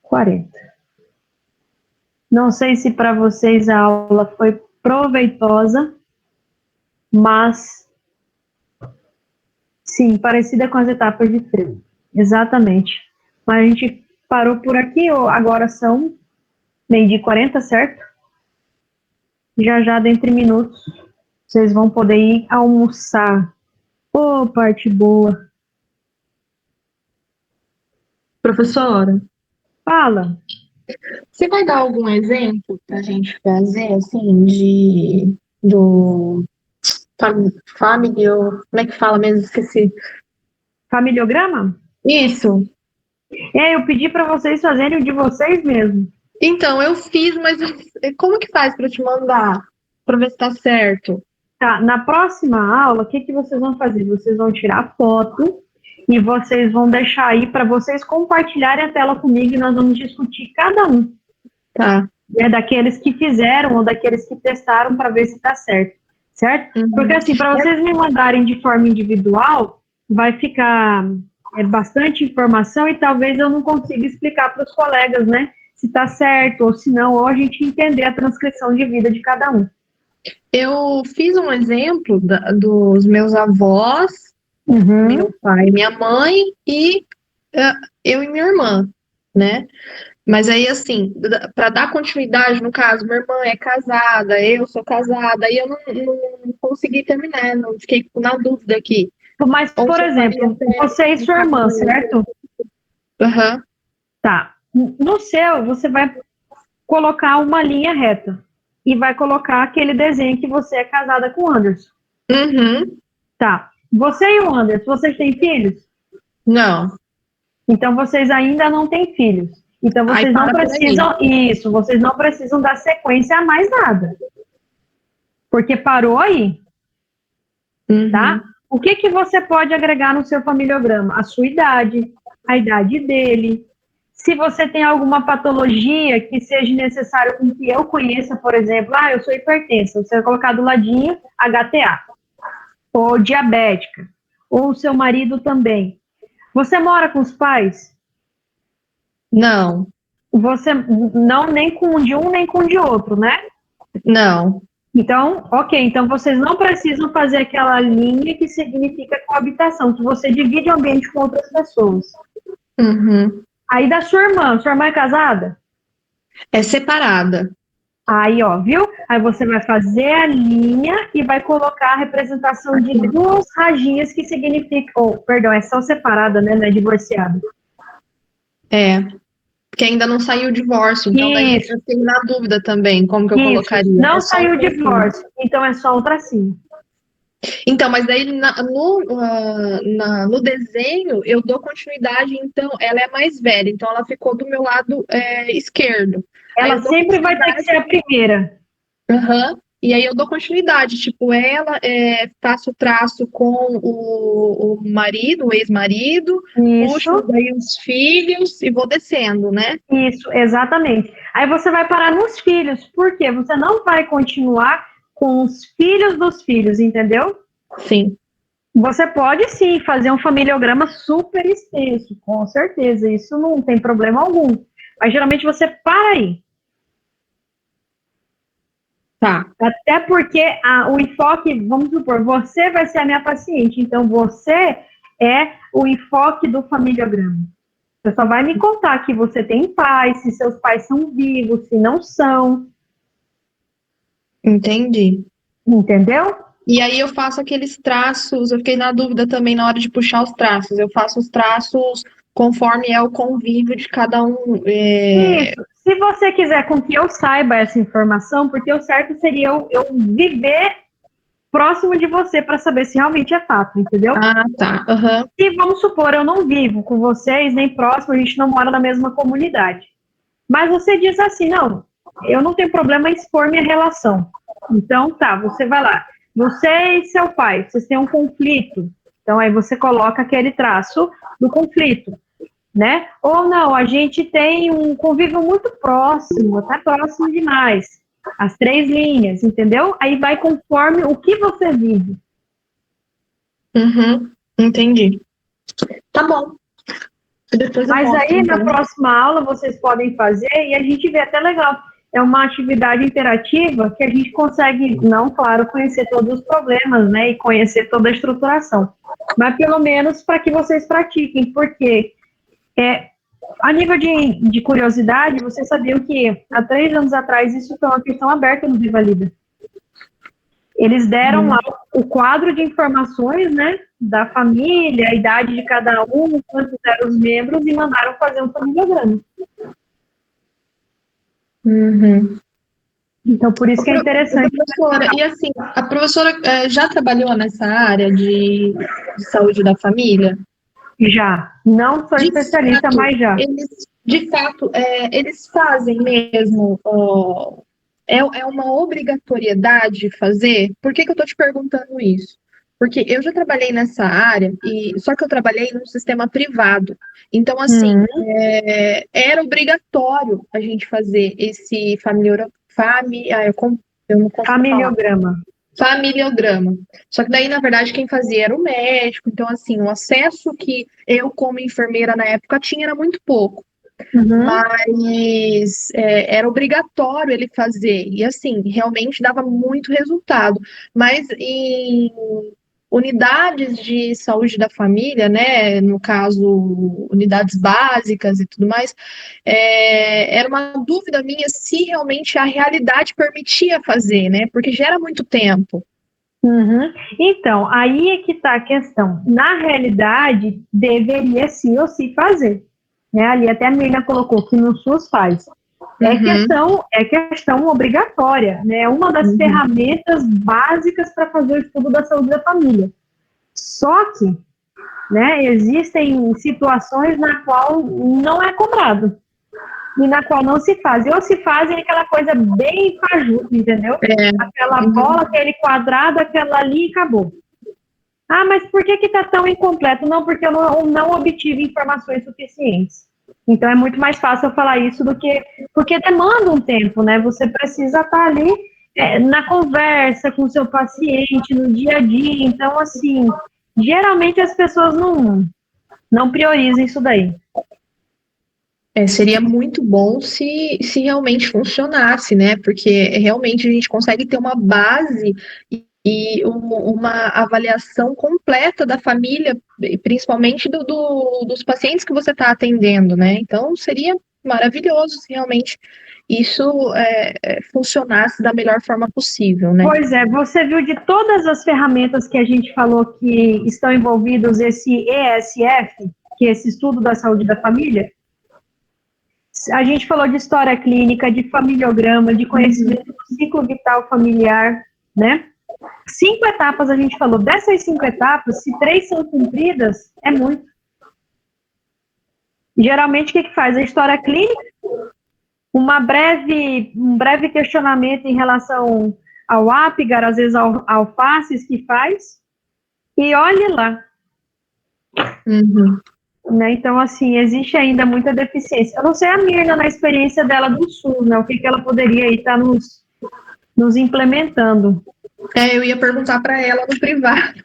[SPEAKER 1] 40. Não sei se para vocês a aula foi proveitosa, mas sim, parecida com as etapas de freio. Exatamente. Mas a gente parou por aqui, agora são 12h40, certo? Já dentro de minutos, vocês vão poder ir almoçar. Ô, parte boa.
[SPEAKER 4] Professora,
[SPEAKER 1] Fala.
[SPEAKER 4] você vai dar algum exemplo para a gente fazer, assim, do familiar, como é que fala mesmo? Esqueci.
[SPEAKER 1] Familiograma?
[SPEAKER 4] Isso.
[SPEAKER 1] Eu pedi para vocês fazerem o de vocês mesmo.
[SPEAKER 4] Então, eu fiz, mas como que faz para te mandar? Para ver se tá certo.
[SPEAKER 1] Tá, na próxima aula, o que vocês vão fazer? Vocês vão tirar foto e vocês vão deixar aí para vocês compartilharem a tela comigo e nós vamos discutir cada um.
[SPEAKER 4] Tá.
[SPEAKER 1] Daqueles que fizeram ou daqueles que testaram para ver se tá certo, certo?
[SPEAKER 4] Uhum.
[SPEAKER 1] Porque assim, para vocês me mandarem de forma individual, vai ficar bastante informação e talvez eu não consiga explicar para os colegas, né? Se tá certo ou se não, ou a gente entender a transcrição de vida de cada um.
[SPEAKER 4] Eu fiz um exemplo dos meus avós, meu pai e minha mãe, e eu e minha irmã, né? Mas aí, assim, para dar continuidade, no caso, minha irmã é casada, eu sou casada, aí eu não consegui terminar, não fiquei na dúvida aqui.
[SPEAKER 1] Mas, por exemplo, você e sua irmã, certo?
[SPEAKER 4] Aham.
[SPEAKER 1] Tá. No seu, você vai colocar uma linha reta e vai colocar aquele desenho que você é casada com o Anderson.
[SPEAKER 4] Uhum.
[SPEAKER 1] Tá. Você e o Anderson, vocês têm filhos?
[SPEAKER 4] Não.
[SPEAKER 1] Então, vocês ainda não têm filhos. Então, vocês não precisam... Isso, vocês não precisam dar sequência a mais nada. Porque parou aí.
[SPEAKER 4] Uhum.
[SPEAKER 1] Tá? O que você pode agregar no seu familiograma? A sua idade, a idade dele, Se você tem alguma patologia que seja necessário com que eu conheça, por exemplo, eu sou hipertensa, você vai colocar do ladinho HTA, ou diabética, ou o seu marido também. Você mora com os pais?
[SPEAKER 4] Não,
[SPEAKER 1] Você não nem com um de um, nem com o de outro, né?
[SPEAKER 4] não.
[SPEAKER 1] Então, ok, então vocês não precisam fazer aquela linha que significa coabitação, que você divide o ambiente com outras pessoas.
[SPEAKER 4] Uhum.
[SPEAKER 1] Aí da sua irmã é casada?
[SPEAKER 4] É separada.
[SPEAKER 1] Aí, ó, viu? Aí você vai fazer a linha e vai colocar a representação de duas rajinhas que significam, perdão, é só separada, né? Não é divorciada.
[SPEAKER 4] É, porque ainda não saiu o divórcio, então daí
[SPEAKER 1] Isso.
[SPEAKER 4] eu fiquei na dúvida também, como que eu
[SPEAKER 1] Isso,
[SPEAKER 4] colocaria.
[SPEAKER 1] não
[SPEAKER 4] É só
[SPEAKER 1] saiu o
[SPEAKER 4] um tracinho.
[SPEAKER 1] divórcio, então é só o tracinho.
[SPEAKER 4] Então, mas daí no desenho eu dou continuidade, então ela é mais velha, então ela ficou do meu lado esquerdo. Aí
[SPEAKER 1] Ela
[SPEAKER 4] eu dou
[SPEAKER 1] sempre vai ter que ser a primeira.
[SPEAKER 4] Aham. E aí eu dou continuidade, tipo, ela faço o traço com o marido, o ex-marido, puxo
[SPEAKER 1] Isso,
[SPEAKER 4] daí os filhos e vou descendo, né?
[SPEAKER 1] isso, exatamente. Aí você vai parar nos filhos, porque você não vai continuar com os filhos dos filhos, entendeu?
[SPEAKER 4] Sim.
[SPEAKER 1] Você pode sim fazer um familiograma super extenso, com certeza, isso não tem problema algum. Mas geralmente você para aí.
[SPEAKER 4] Tá.
[SPEAKER 1] Até porque o enfoque, vamos supor, você vai ser a minha paciente, então você é o enfoque do familiograma. Você só vai me contar que você tem pais, se seus pais são vivos, se não são.
[SPEAKER 4] Entendi.
[SPEAKER 1] Entendeu?
[SPEAKER 4] E aí eu faço aqueles traços, eu fiquei na dúvida também na hora de puxar os traços. Eu faço os traços conforme é o convívio de cada um.
[SPEAKER 1] Isso. Se você quiser com que eu saiba essa informação, porque o certo seria eu viver próximo de você para saber se realmente é fato, entendeu?
[SPEAKER 4] Ah, tá. Uhum.
[SPEAKER 1] Se, vamos supor, eu não vivo com vocês, nem próximo, a gente não mora na mesma comunidade. Mas você diz assim, não, eu não tenho problema em expor minha relação. Então, tá, você vai lá. Você e seu pai, vocês têm um conflito. Então, aí você coloca aquele traço do conflito, né? Ou não, a gente tem um convívio muito próximo, até próximo demais. As 3 linhas, entendeu? Aí vai conforme o que você vive.
[SPEAKER 4] Uhum. Entendi. Tá bom. Depois eu
[SPEAKER 1] Mas
[SPEAKER 4] mostro,
[SPEAKER 1] aí,
[SPEAKER 4] então.
[SPEAKER 1] na próxima aula, vocês podem fazer e a gente vê até legal. É uma atividade interativa que a gente consegue, não, claro, conhecer todos os problemas, né, e conhecer toda a estruturação, mas pelo menos para que vocês pratiquem, porque a nível de curiosidade, vocês sabiam que há 3 anos atrás isso foi uma questão aberta no Viva Lida. Eles deram lá o quadro de informações, né, da família, a idade de cada um, quantos eram os membros, e mandaram fazer um familiograma.
[SPEAKER 4] Uhum.
[SPEAKER 1] Então, por isso que é interessante.
[SPEAKER 4] Professora, e assim, a professora já trabalhou nessa área de saúde da família?
[SPEAKER 1] Já. Não sou
[SPEAKER 4] De
[SPEAKER 1] especialista,
[SPEAKER 4] fato,
[SPEAKER 1] mas já.
[SPEAKER 4] eles fazem mesmo, é uma obrigatoriedade fazer? Por que que eu estou te perguntando isso? Porque eu já trabalhei nessa área, só que eu trabalhei num sistema privado. Então, assim, era obrigatório a gente fazer esse eu não consigo falar.
[SPEAKER 1] Familiograma.
[SPEAKER 4] Familiograma. Só que daí, na verdade, quem fazia era o médico. Então, assim, o acesso que eu, como enfermeira na época, tinha era muito pouco.
[SPEAKER 1] Uhum.
[SPEAKER 4] Mas era obrigatório ele fazer. E, assim, realmente dava muito resultado. Mas em unidades de saúde da família, né, no caso, unidades básicas e tudo mais, era uma dúvida minha se realmente a realidade permitia fazer, né, porque já era muito tempo.
[SPEAKER 1] Uhum. Então, aí é que está a questão. Na realidade, deveria sim ou sim fazer. Né? Ali até a Mirna colocou que no SUS faz. É questão obrigatória, né? É uma das ferramentas básicas para fazer o estudo da saúde da família. Só que, né, existem situações na qual não é cobrado e na qual não se faz. Ou se fazem aquela coisa bem fajuta, entendeu? Aquela bola, aquele quadrado, aquela ali e acabou. Ah, mas por que está tão incompleto? Não, porque eu não obtive informações suficientes. Então é muito mais fácil eu falar isso do que... Porque demanda um tempo, né? Você precisa estar ali na conversa com o seu paciente, no dia a dia. Então, assim, geralmente as pessoas não priorizam isso daí.
[SPEAKER 4] Seria muito bom se realmente funcionasse, né? Porque realmente a gente consegue ter uma base e uma avaliação completa da família, principalmente dos pacientes que você está atendendo, né? Então seria maravilhoso se realmente isso funcionasse da melhor forma possível, né?
[SPEAKER 1] Pois é, você viu de todas as ferramentas que a gente falou que estão envolvidos esse ESF, que é esse estudo da saúde da família? A gente falou de história clínica, de familiograma, de conhecimento do ciclo vital familiar, né? 5 etapas a gente falou. Dessas 5 etapas, se 3 são cumpridas, é muito. Geralmente, o que faz? A história clínica, um breve questionamento em relação ao Apgar, às vezes ao FACES que faz, e olhe lá.
[SPEAKER 4] Uhum.
[SPEAKER 1] Né? Então, assim, existe ainda muita deficiência. Eu não sei a Mirna, na experiência dela do SUS, né? O que ela poderia estar nos implementando.
[SPEAKER 4] Eu ia perguntar para ela no privado.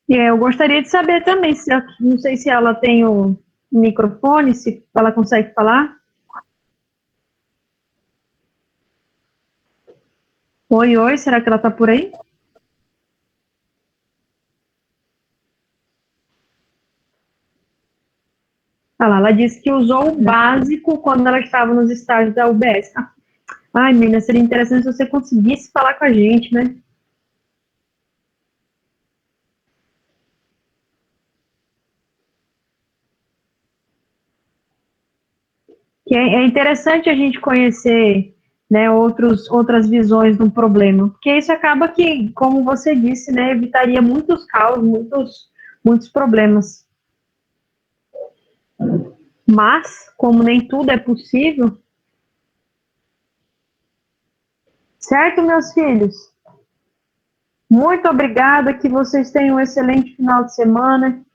[SPEAKER 1] Eu gostaria de saber também, não sei se ela tem o microfone, se ela consegue falar. Oi, será que ela está por aí? Ah lá, ela disse que usou o básico quando ela estava nos estágios da UBS. Ai, menina, seria interessante se você conseguisse falar com a gente, né? Que é interessante a gente conhecer, né, outras visões do problema, porque isso acaba que, como você disse, né, evitaria muitos caos, muitos problemas. Mas, como nem tudo é possível, certo, meus filhos? Muito obrigada, que vocês tenham um excelente final de semana